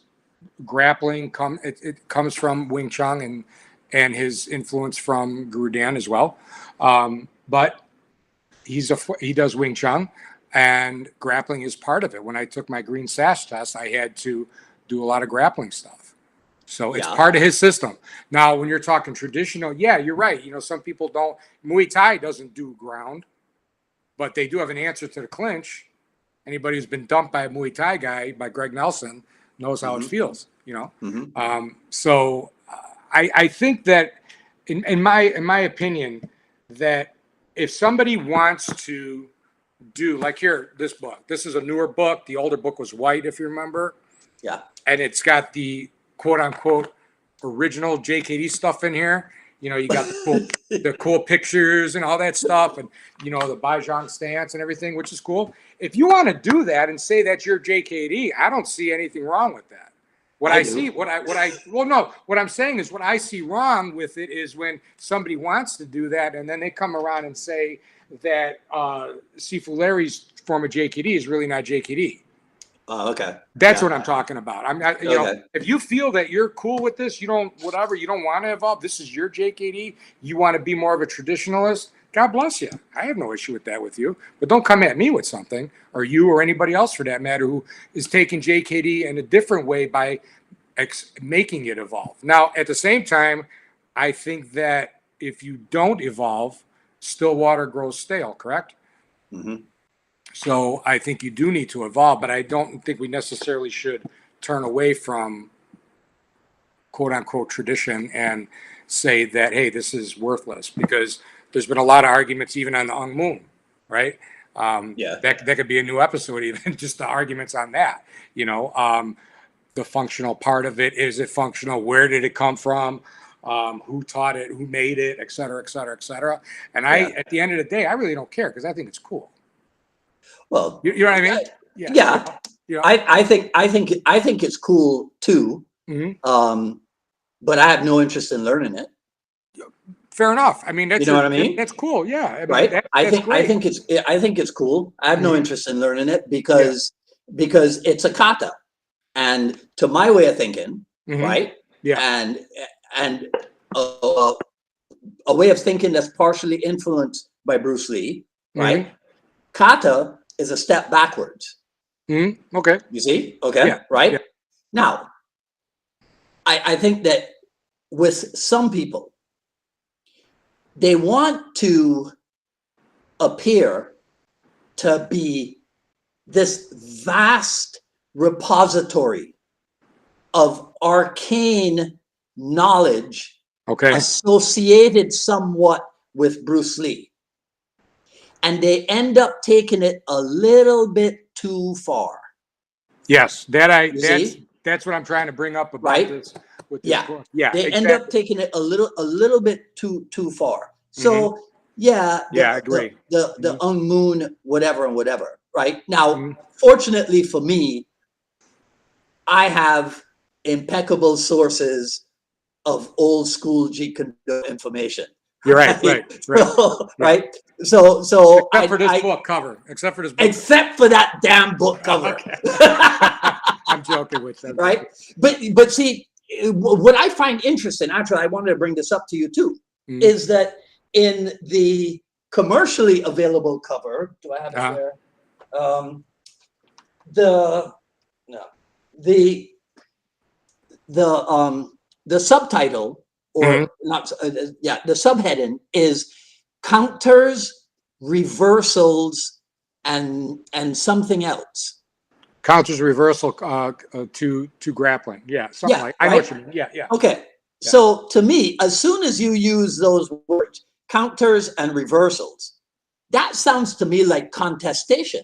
grappling comes from Wing Chun and his influence from Guru Dan as well. But he does Wing Chun, and grappling is part of it. When I took my green sash test, I had to do a lot of grappling stuff. So it's part of his system. Now, when you're talking traditional, you're right. You know, some people don't. Muay Thai doesn't do ground, but they do have an answer to the clinch. Anybody who's been dumped by a Muay Thai guy, by Greg Nelson, knows how it feels. You know, so I think that, in my opinion, that if somebody wants to do, like here, this book, this is a newer book. The older book was white, if you remember. Yeah. And it's got the quote unquote original JKD stuff in here. You know, you got the cool pictures and all that stuff, and you know, the Bajang stance and everything, which is cool. If you want to do that and say that's your JKD, I don't see anything wrong with that. What I'm saying is what I see wrong with it is when somebody wants to do that and then they come around and say that Sifu Larry's form of JKD is really not JKD. Oh, okay. That's what I'm talking about. You know, if you feel that you're cool with this, you don't want to evolve. This is your JKD. You want to be more of a traditionalist. God bless you. I have no issue with that with you. But don't come at me with something, or you or anybody else for that matter, who is taking JKD in a different way by making it evolve. Now, at the same time, I think that if you don't evolve, still water grows stale, correct? Mm-hmm. So I think you do need to evolve, but I don't think we necessarily should turn away from quote unquote tradition and say that, hey, this is worthless, because there's been a lot of arguments even on the Ung Moon, right? Yeah. That could be a new episode, even just the arguments on that, the functional part of it. Is it functional? Where did it come from? Who taught it? Who made it? Et cetera, et cetera, et cetera. And at the end of the day, I really don't care, because I think it's cool. Well, You know what I mean? Yeah. I think it's cool too. Mm-hmm. But I have no interest in learning it. Fair enough. I mean, you know what I mean? That's cool. Yeah. I mean, right. I think it's cool. I have no interest in learning it because it's a kata, and to my way of thinking, right? Yeah. And a way of thinking that's partially influenced by Bruce Lee, right? Kata is a step backwards. Okay. You see? Okay. Yeah. Right. Yeah. Now, I think that with some people, they want to appear to be this vast repository of arcane knowledge, associated somewhat with Bruce Lee. And they end up taking it a little bit too far. Yes, that's what I'm trying to bring up about this. With this course. Yeah, they end up taking it a little bit too far. So I agree. The Ung Moon, whatever. Right now, fortunately for me, I have impeccable sources of old school Jeet Kune information. You're right. Right. So except for this book cover. Except for that damn book cover. I'm joking with them. Right. But see, what I find interesting, actually, I wanted to bring this up to you too, is that in the commercially available cover, do I have it there? The subtitle, or not, the subheading is counters, reversals, and something else. Counters, reversal to grappling. Yeah, something like. I know what you mean. Yeah. Okay. Yeah. So to me, as soon as you use those words, counters and reversals, that sounds to me like contestation.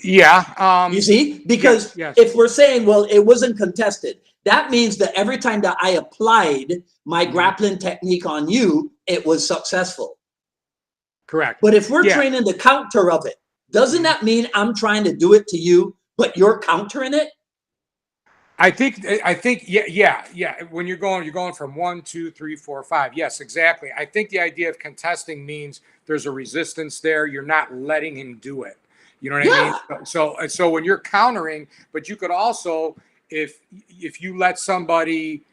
Yeah. You see, because if we're saying, well, it wasn't contested, that means that every time that I applied my grappling technique on you, it was successful. Correct. But if we're training the counter of it, doesn't that mean I'm trying to do it to you, but you're countering it? I think, yeah. When you're going from 1, 2, 3, 4, 5. Yes, exactly. I think the idea of contesting means there's a resistance there. You're not letting him do it. You know what I mean? So when you're countering, but you could also, if you let somebody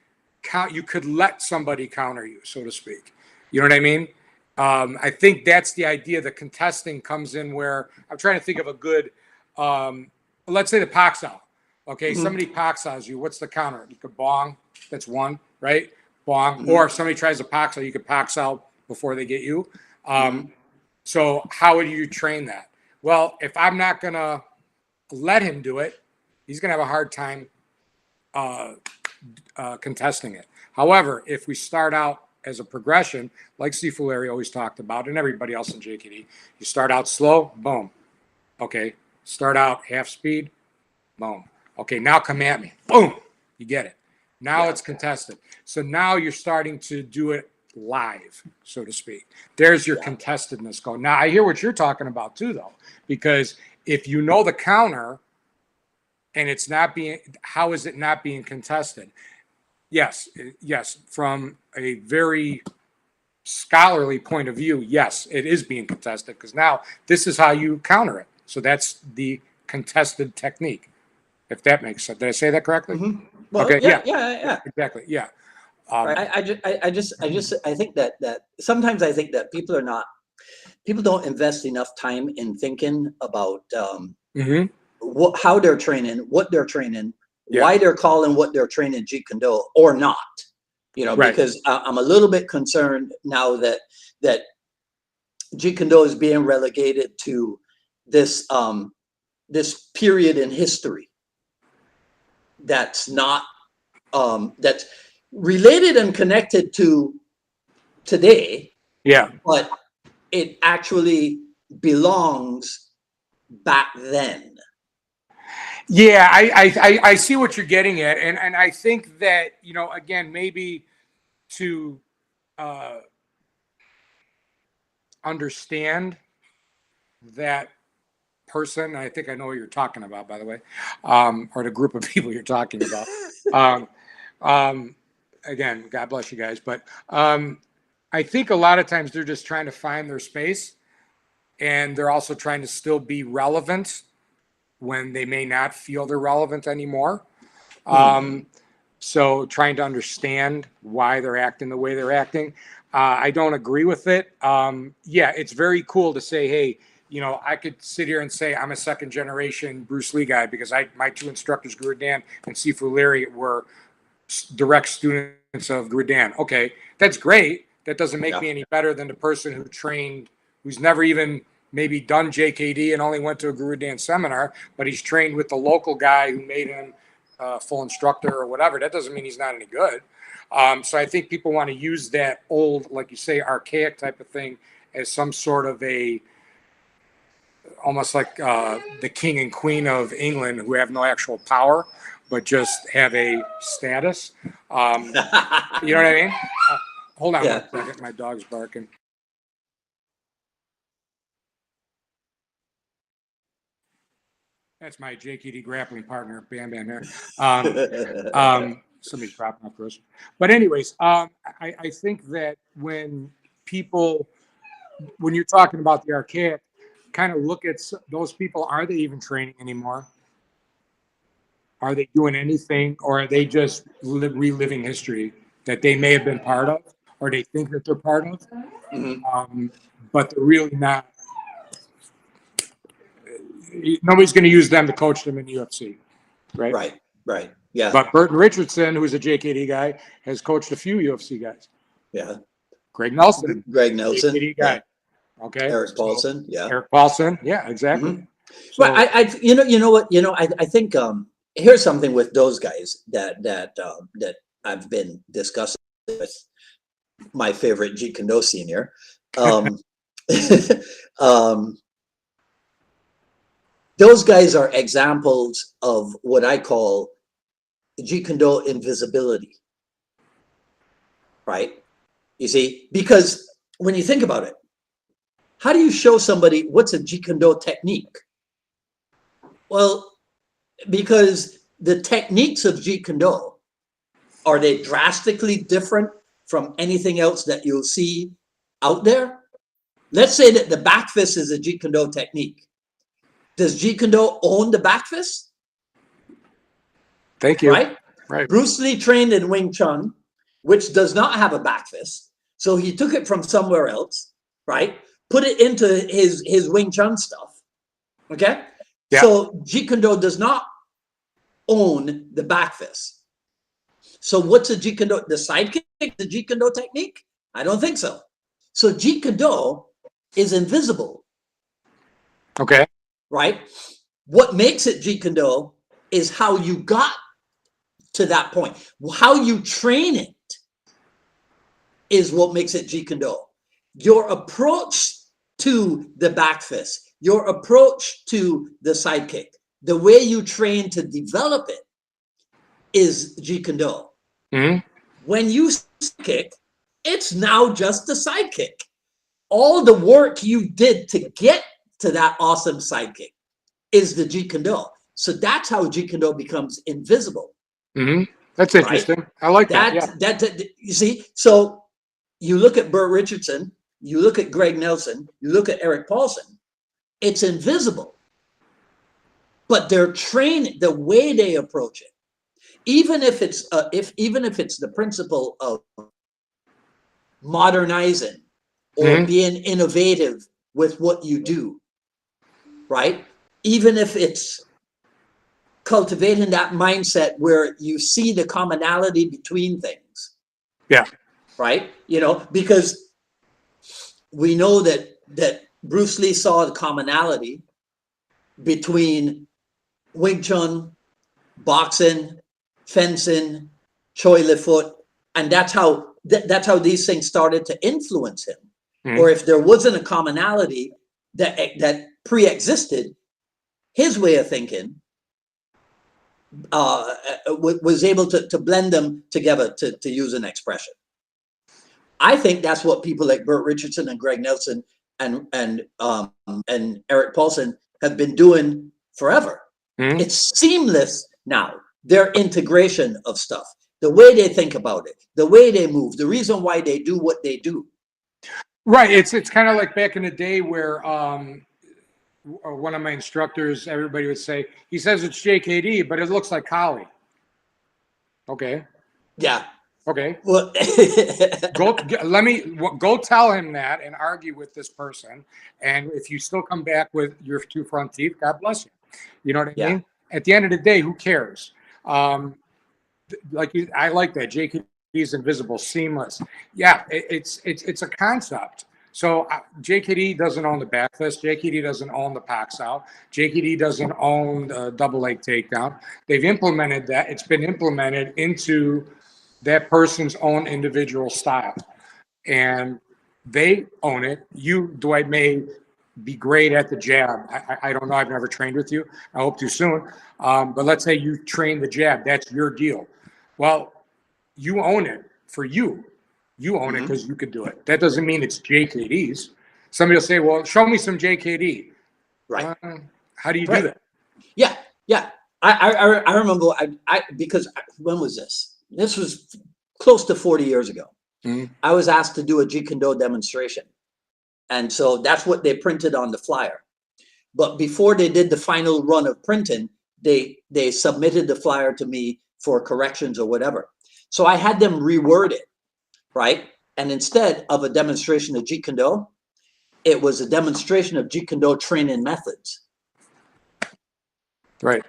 you could let somebody counter you, so to speak. You know what I mean? I think that's the idea. The contesting comes in where I'm trying to think of a good, let's say the Paxal. Okay, somebody Paxals you. What's the counter? You could bong. That's one, right? Bong. Or if somebody tries to Paxal, you could Paxal before they get you. So how would you train that? Well, if I'm not going to let him do it, he's going to have a hard time contesting it. However, if we start out as a progression, like Sifu Larry always talked about, and everybody else in JKD, you start out slow, boom. Okay, start out half speed, boom. Okay, now come at me, boom. You get it. Now it's contested. So now you're starting to do it live, so to speak. There's your contestedness going. Now I hear what you're talking about too, though, because if you know the counter and it's not being, how is it not being contested? Yes, from a very scholarly point of view, yes, it is being contested, because now this is how you counter it. So that's the contested technique, if that makes sense. Did I say that correctly? Well, okay. Yeah. Exactly. Yeah. I think that sometimes I think that people don't invest enough time in thinking about how they're training, what they're training, why they're calling what they're training Jeet Kune Do or not. you know, Right. because I'm a little bit concerned now that Jeet Kune Do is being relegated to this this period in history that's not that's related and connected to today, Yeah. but it actually belongs back then. Yeah, I see what you're getting at, and I think that, you know, again, maybe to understand that person, I think I know what you're talking about, by the way, or the group of people you're talking about. Um, um, Again, God bless you guys, but I think a lot of times they're just trying to find their space, and they're also trying to still be relevant when they may not feel they're relevant anymore. So trying to understand why they're acting the way they're acting. I don't agree with it. Yeah, it's very cool to say, hey, you know, I could sit here and say I'm a second generation Bruce Lee guy because my two instructors, Guru Dan and Sifu Leary, were direct students of Guru Dan. Okay, that's great. That doesn't make me any better than the person who trained, who's never even maybe done JKD and only went to a Guru Dan seminar, but he's trained with the local guy who made him full instructor or whatever. That doesn't mean he's not any good. So I think people want to use that old, like you say, archaic type of thing as some sort of a, almost like the king and queen of England who have no actual power, but just have a status. You know what I mean? Hold on one second. My dog's barking. That's my JKD grappling partner, Bam Bam here. Somebody's dropping off groceries. But anyways, I think that when people, when you're talking about the archaic, kind of look at those people. Are they even training anymore? Are they doing anything, or are they just reliving history that they may have been part of, or they think that they're part of, but they're really not? Nobody's going to use them to coach them in the UFC, right? Right, right, yeah. But Burton Richardson, who's a JKD guy, has coached a few UFC guys. Yeah. Greg Nelson, JKD guy. Yeah. Okay. Eric Paulson, Eric Paulson, yeah, exactly. So, well, you know what, I think here's something with those guys that I've been discussing with my favorite Jeet Kune Do senior. Those guys are examples of what I call Jeet Kune Do invisibility, right? You see, because when you think about it, how do you show somebody what's a Jeet Kune Do technique? Well, because the techniques of Jeet Kune Do, are they drastically different from anything else that you'll see out there? Let's say that the back fist is a Jeet Kune Do technique. Does Jeet Kune Do own the back fist? Thank you. Right. Bruce Lee trained in Wing Chun, which does not have a back fist. So he took it from somewhere else, right? Put it into his Wing Chun stuff. Okay? Yeah. So Jeet Kune Do does not own the back fist. So what's a Jeet Kune Do? The sidekick, the Jeet Kune Do technique? I don't think so. So Jeet Kune Do is invisible. Okay. Right? What makes it Jeet Kune Do is how you got to that point. How you train it is what makes it Jeet Kune Do. Your approach to the back fist, your approach to the sidekick, the way you train to develop it is Jeet Kune Do. When you kick, it's now just a sidekick. All the work you did to get to that awesome sidekick is the Jeet Kune Do. So that's how Jeet Kune Do becomes invisible. That's interesting. Right? I like that. Yeah. You see, so you look at Burt Richardson, you look at Greg Nelson, you look at Eric Paulson, it's invisible. But they're trained the way they approach it. Even if it's the principle of modernizing or being innovative with what you do, right? Even if it's cultivating that mindset where you see the commonality between things, Yeah. Right? You know, because we know that Bruce Lee saw the commonality between Wing Chun, boxing, fencing, Choi Li Foot, and that's how these things started to influence him. Mm-hmm. Or if there wasn't a commonality that pre-existed, his way of thinking was able to blend them together to use an expression. I think that's what people like Burt Richardson and Greg Nelson and Eric Paulson have been doing forever. Mm-hmm. It's seamless now. Their integration of stuff, the way they think about it, the way they move, the reason why they do what they do. Right. It's kind of like back in the day where one of my instructors, everybody would say, he says it's JKD, but it looks like Kali. Okay. Yeah. Okay. Well, go tell him that and argue with this person. And if you still come back with your two front teeth, God bless you. You know what I mean? At the end of the day, who cares? I like that. JKD is invisible, seamless. Yeah, it's a concept. So JKD doesn't own the back fist. JKD doesn't own the Pax out. JKD doesn't own the double leg takedown. They've implemented that. It's been implemented into that person's own individual style, and they own it. You, Dwight, may be great at the jab. I don't know. I've never trained with you. I hope to soon. But let's say you train the jab. That's your deal. Well, you own it for you. You own it because you could do it. That doesn't mean it's JKD's. Somebody will say, well, show me some JKD. Right. How do you do that? Yeah. Yeah. I remember because when was this? This was close to 40 years ago. Mm-hmm. I was asked to do a Jeet Kune demonstration. And so that's what they printed on the flyer. But before they did the final run of printing, they submitted the flyer to me for corrections or whatever. So I had them reword it, right? And instead of a demonstration of Jeet Kune, it was a demonstration of Jeet Kune training methods. Right.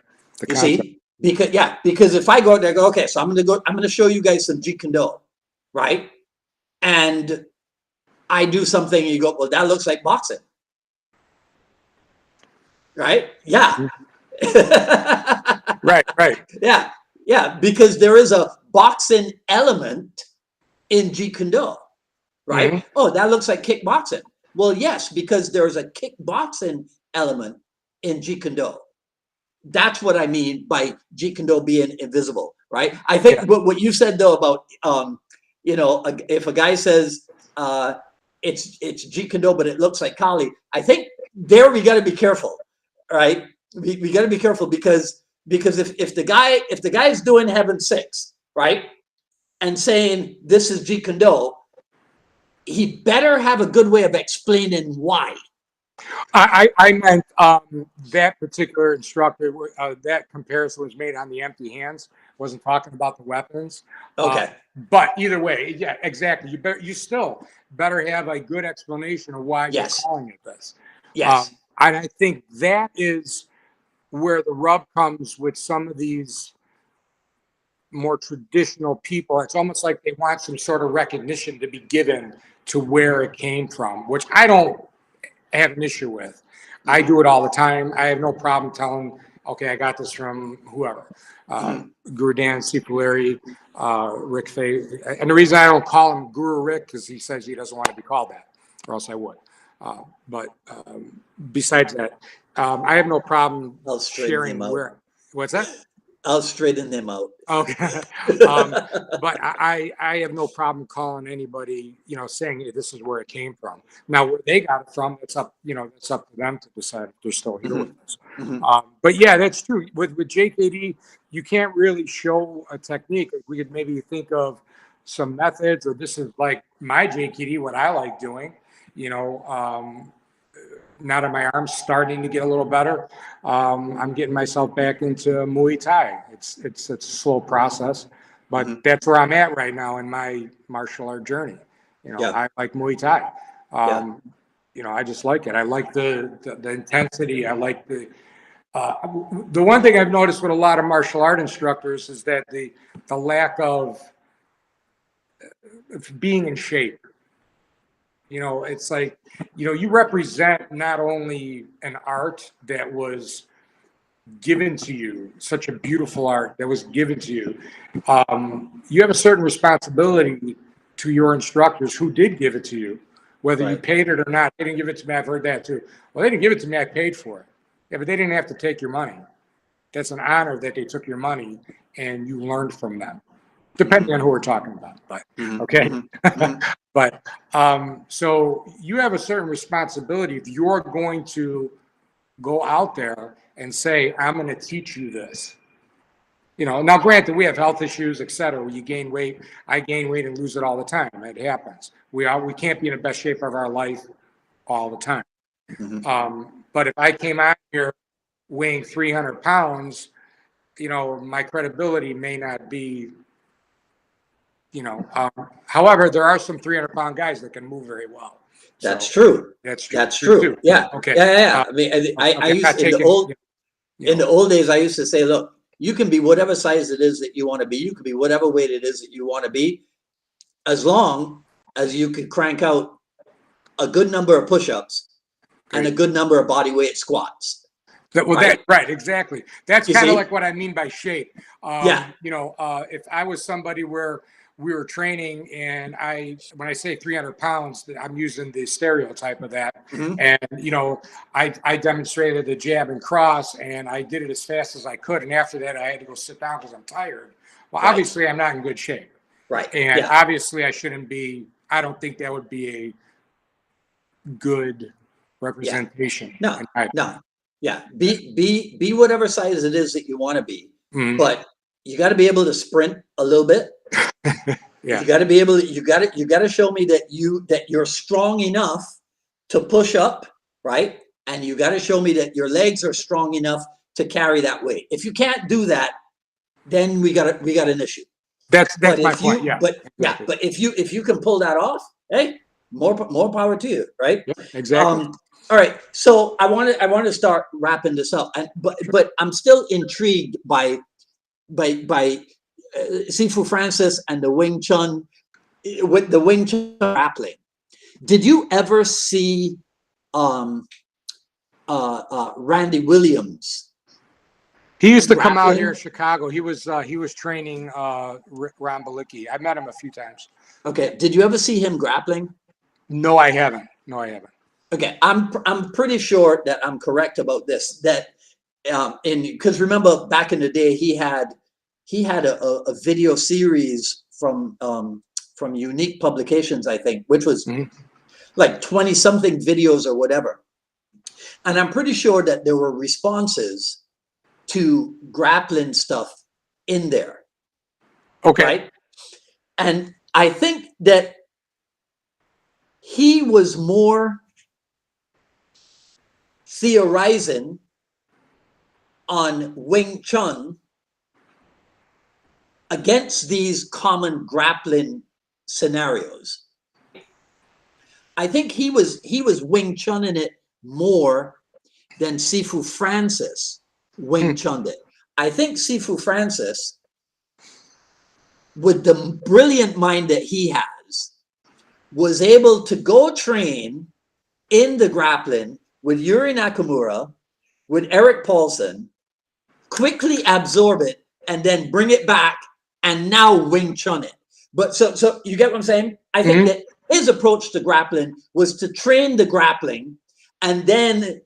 You see? Because if I go out there and go, okay, so I'm gonna show you guys some Jeet Kune, right? And I do something and you go, well, that looks like boxing. Right? Yeah. Right. Yeah, because there is a boxing element in Jeet Kune, right? Mm-hmm. Oh, that looks like kickboxing. Well, yes, because there's a kickboxing element in Jeet Kune. That's what I mean by Jeet Kune being invisible, right? I think what you said though about if a guy says it's Jeet Kune but it looks like Kali, I think there we got to be careful, right? We got to be careful because if the guy is doing Heaven 6, right, and saying this is Jeet Kune, he better have a good way of explaining why. I meant that particular instructor. That comparison was made on the empty hands. Wasn't talking about the weapons. Okay. But either way, yeah, exactly. You still better have a good explanation of why you're calling it this. Yes. And I think that is where the rub comes with some of these more traditional people. It's almost like they want some sort of recognition to be given to where it came from, which I don't have an issue with. I do it all the time. I have no problem telling, okay, I got this from whoever. Guru Dan Cipollari, Rick Fay. And the reason I don't call him Guru Rick because he says he doesn't want to be called that, or else I would. But besides that, I have no problem sharing where. What's that? I'll straighten them out. Okay. But I have no problem calling anybody, saying, hey, this is where it came from. Now, where they got it from, it's up to them to decide if they're still here with us. But yeah, that's true. With JKD, you can't really show a technique. We could maybe think of some methods, or this is like my JKD, what I like doing, now that my arm's starting to get a little better, I'm getting myself back into Muay Thai. It's a slow process, but that's where I'm at right now in my martial art journey. I like Muay Thai. I just like it. I like the intensity. I like the one thing I've noticed with a lot of martial art instructors is that the lack of being in shape. You know, it's like, you know, you represent not only an art that was given to you, such a beautiful art that was given to you. You have a certain responsibility to your instructors who did give it to you, whether you paid it or not. They didn't give it to me. I've heard that too. Well, they didn't give it to me. I paid for it. Yeah, but they didn't have to take your money. That's an honor that they took your money and you learned from them, depending on who we're talking about. But okay. But so you have a certain responsibility if you're going to go out there and say, I'm going to teach you this. You know, now granted, we have health issues, et cetera, where you gain weight. I gain weight and lose it all the time. It happens. We can't be in the best shape of our life all the time. But if I came out here weighing 300 pounds, you know, my credibility may not be, you know, however, there are some 300-pound guys that can move very well. That's true. That's true. That's true. Yeah. Okay. Yeah. I mean, I used in the old days, I used to say, look, you can be whatever size it is that you want to be. You can be whatever weight it is that you want to be, as long as you can crank out a good number of push-ups and a good number of body weight squats. Right, exactly. That's kind of like what I mean by shape. You know, if I was somebody where we were training and when I say 300 pounds, I'm using the stereotype of that. And, you know, I demonstrated the jab and cross and I did it as fast as I could. And after that, I had to go sit down because I'm tired. Well, obviously I'm not in good shape. And obviously I shouldn't be, I don't think that would be a good representation. No. Yeah. Be whatever size it is that you want to be, but you got to be able to sprint a little bit. You got to be able to, you got to show me that you're strong enough to push up, right? And you got to show me that your legs are strong enough to carry that weight. If you can't do that, then we got an issue. That's my point. But if you can pull that off, hey, more power to you, right? Yeah, exactly. All right. So I want to start wrapping this up, but I'm still intrigued by Sifu Francis and the Wing Chun, with the Wing Chun grappling. Did you ever see Randy Williams? He used to come out here in Chicago. He was training Ron Balicki. I met him a few times. Okay. Did you ever see him grappling? No, I haven't. Okay. I'm pretty sure that I'm correct about this. That because remember back in the day he had a video series from Unique Publications, I think, which was like 20 something videos or whatever. And I'm pretty sure that there were responses to grappling stuff in there. Okay. Right? And I think that he was more theorizing on Wing Chun against these common grappling scenarios. I think he was Wing Chun in it more than Sifu Francis Wing Chun it. I think Sifu Francis, with the brilliant mind that he has, was able to go train in the grappling with Yuri Nakamura, with Eric Paulson, quickly absorb it, and then bring it back and now Wing Chun it. But so you get what I'm saying? I think that his approach to grappling was to train the grappling and then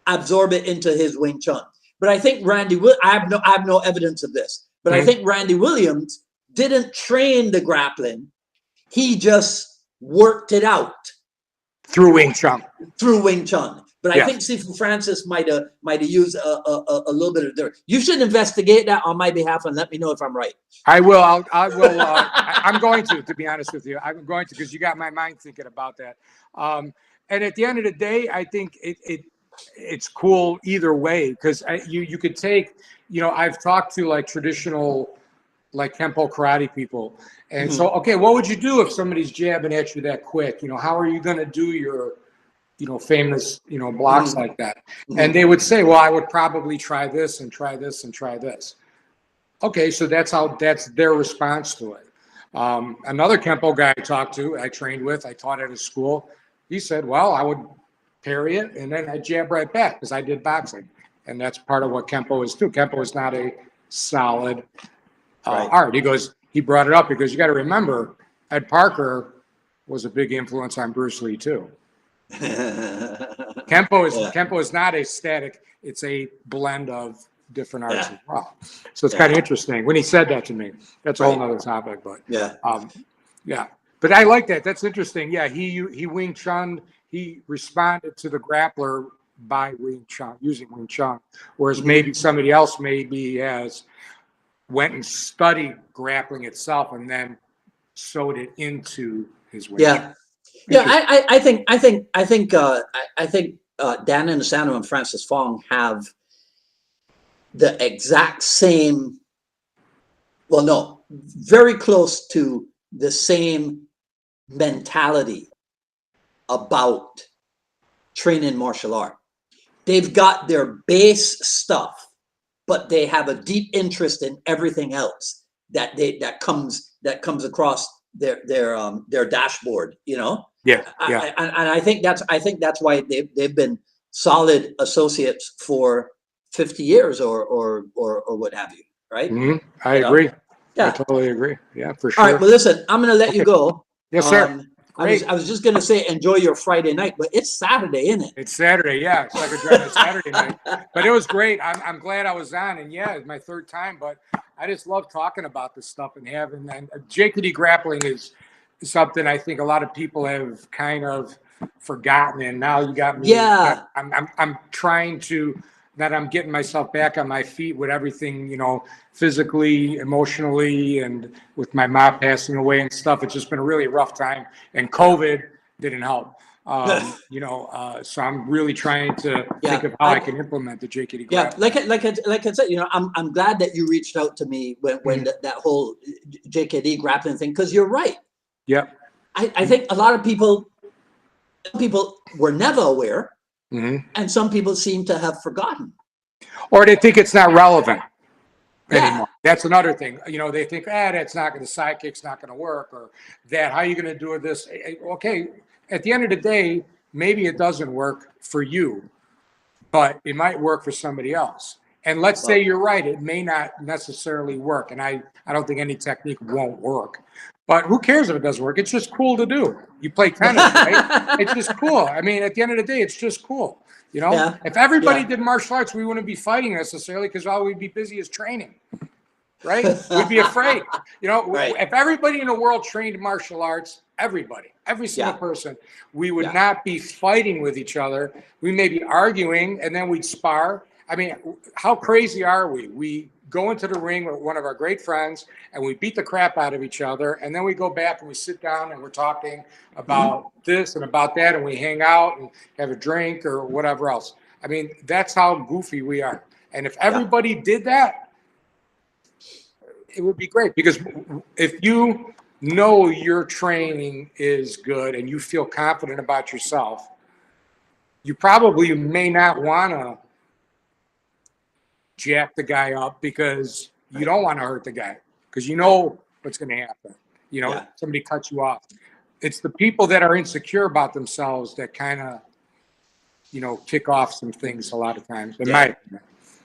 absorb it into his Wing Chun. But I think I have no evidence of this, but I think Randy Williams didn't train the grappling. He just worked it out through Wing Chun. But I think Sifu Francis might have used a little bit of dirt. You should investigate that on my behalf and let me know if I'm right. I will. I will. I'm going to be honest with you. I'm going to, because you got my mind thinking about that. And at the end of the day, I think it's cool either way, because you could take, I've talked to like traditional, like Kempo karate people. And so, okay, what would you do if somebody's jabbing at you that quick? How are you going to do your, famous, blocks like that? And they would say, well, I would probably try this and try this and try this. Okay. So that's their response to it. Another Kempo guy I trained with, I taught at his school. He said, well, I would parry it and then I jab right back because I did boxing. And that's part of what Kempo is too. Kempo is not a solid art. He brought it up because you got to remember, Ed Parker was a big influence on Bruce Lee too. Kempo is not a static, it's a blend of different arts as well. So it's kind of interesting when he said that to me. That's a whole nother topic, but but I like that. That's interesting. Yeah, he Wing Chun. He responded to the grappler by Wing Chun, using Wing Chun, whereas maybe somebody else has went and studied grappling itself and then sewed it into his Wing Chun. I think Dan Inosanto and Francis Fong have the exact same, well, no, very close to the same mentality about training martial art. They've got their base stuff, but they have a deep interest in everything else that comes across their dashboard, you know? And I think that's why they've been solid associates for 50 years or what have you, right? I agree. I totally agree. Yeah, for sure. All right, well, listen, I'm going to let you go. Yes, sir. I was just going to say enjoy your Friday night, but it's Saturday, isn't it? It's Saturday, yeah. It's like a drive Saturday night. But it was great. I'm glad I was on, and it's my third time, but I just love talking about this stuff and JKD grappling is something I think a lot of people have kind of forgotten, and now you got me. Yeah. I'm trying to, that I'm getting myself back on my feet with everything, physically, emotionally, and with my mom passing away and stuff. It's just been a really rough time, and COVID didn't help. So I'm really trying to think of how I can implement the JKD grappling. Like I said, I'm glad that you reached out to me when that whole JKD grappling thing, because you're right. Yep. I think a lot of people were never aware, and some people seem to have forgotten, or they think it's not relevant anymore. That's another thing. They think, that's not going to, sidekick's not going to work, or that, how are you going to do this? Okay, at the end of the day, maybe it doesn't work for you, but it might work for somebody else. And let's say you're right, it may not necessarily work. And I don't think any technique won't work. But who cares if it doesn't work? It's just cool to do. You play tennis, right? It's just cool. I mean, at the end of the day, it's just cool. If everybody did martial arts, we wouldn't be fighting necessarily, because all we'd be busy is training, right? We'd be afraid. If everybody in the world trained martial arts, every single person, we would not be fighting with each other. We may be arguing, and then we'd spar. I mean, how crazy are we? We go into the ring with one of our great friends and we beat the crap out of each other. And then we go back and we sit down and we're talking about this and about that. And we hang out and have a drink or whatever else. I mean, that's how goofy we are. And if everybody did that, it would be great. Because if you know your training is good and you feel confident about yourself, you probably may not want to jack the guy up, because you don't want to hurt the guy, because you know what's going to happen. Somebody cuts you off. It's the people that are insecure about themselves that kind of, kick off some things a lot of times.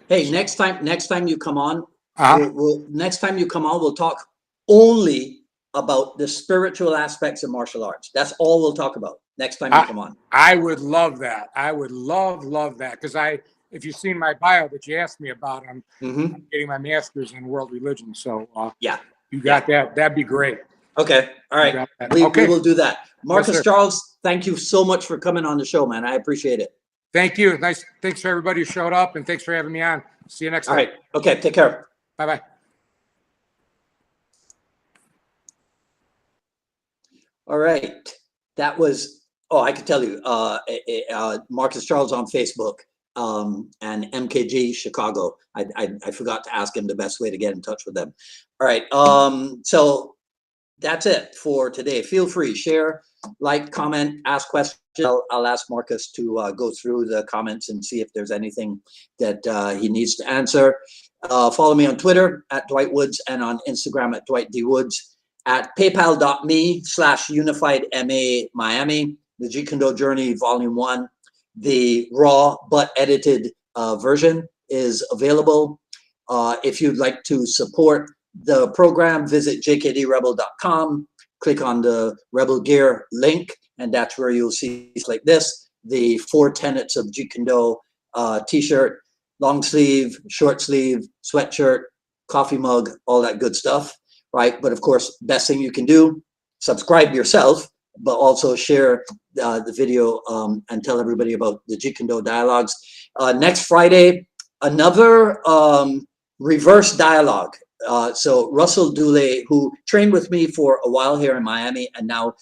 Hey, next time you come on, we'll talk only about the spiritual aspects of martial arts. That's all we'll talk about next time you come on. I would love that. I would love that, because if you've seen my bio that you asked me about, I'm getting my master's in world religion. So you got that. That'd be great. Okay. All right. We will do that. Marcus Charles, thank you so much for coming on the show, man. I appreciate it. Thank you. Nice. Thanks for everybody who showed up, and thanks for having me on. See you next time. All right. Okay. Take care. Bye-bye. All right. That was, I could tell you, Marcus Charles on Facebook. And MKG Chicago. I forgot to ask him the best way to get in touch with them. All right. So that's it for today. Feel free, share, like, comment, ask questions. I'll ask Marcus to go through the comments and see if there's anything that he needs to answer. Follow me on Twitter at Dwight Woods and on Instagram at Dwight D. Woods. at paypal.me/UnifiedMA Miami, the Jeet Kune Do Journey Volume 1. The raw but edited version is available. If you'd like to support the program, visit jkdrebel.com, click on the Rebel Gear link, and that's where you'll see like this, the 4 tenets of Jeet Kune Do t-shirt, long sleeve, short sleeve, sweatshirt, coffee mug, all that good stuff, right? But of course, best thing you can do, subscribe yourself, but also share the video and tell everybody about the Jeet Kune Do dialogues. Next Friday, another reverse dialogue. So Russell Dooley, who trained with me for a while here in Miami and now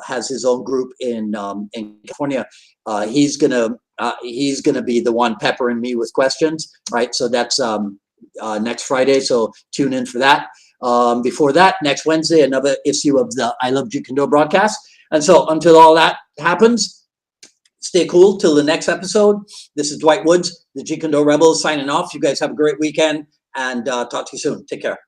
has his own group in California, he's gonna be the one peppering me with questions, right? So that's next Friday, so tune in for that. Before that, next Wednesday, another issue of the I Love Jeet Kune Do broadcast. And so until all that happens, stay cool till the next episode. This is Dwight Woods, the Jeet Kune Do Rebels, signing off. You guys have a great weekend, and talk to you soon. Take care.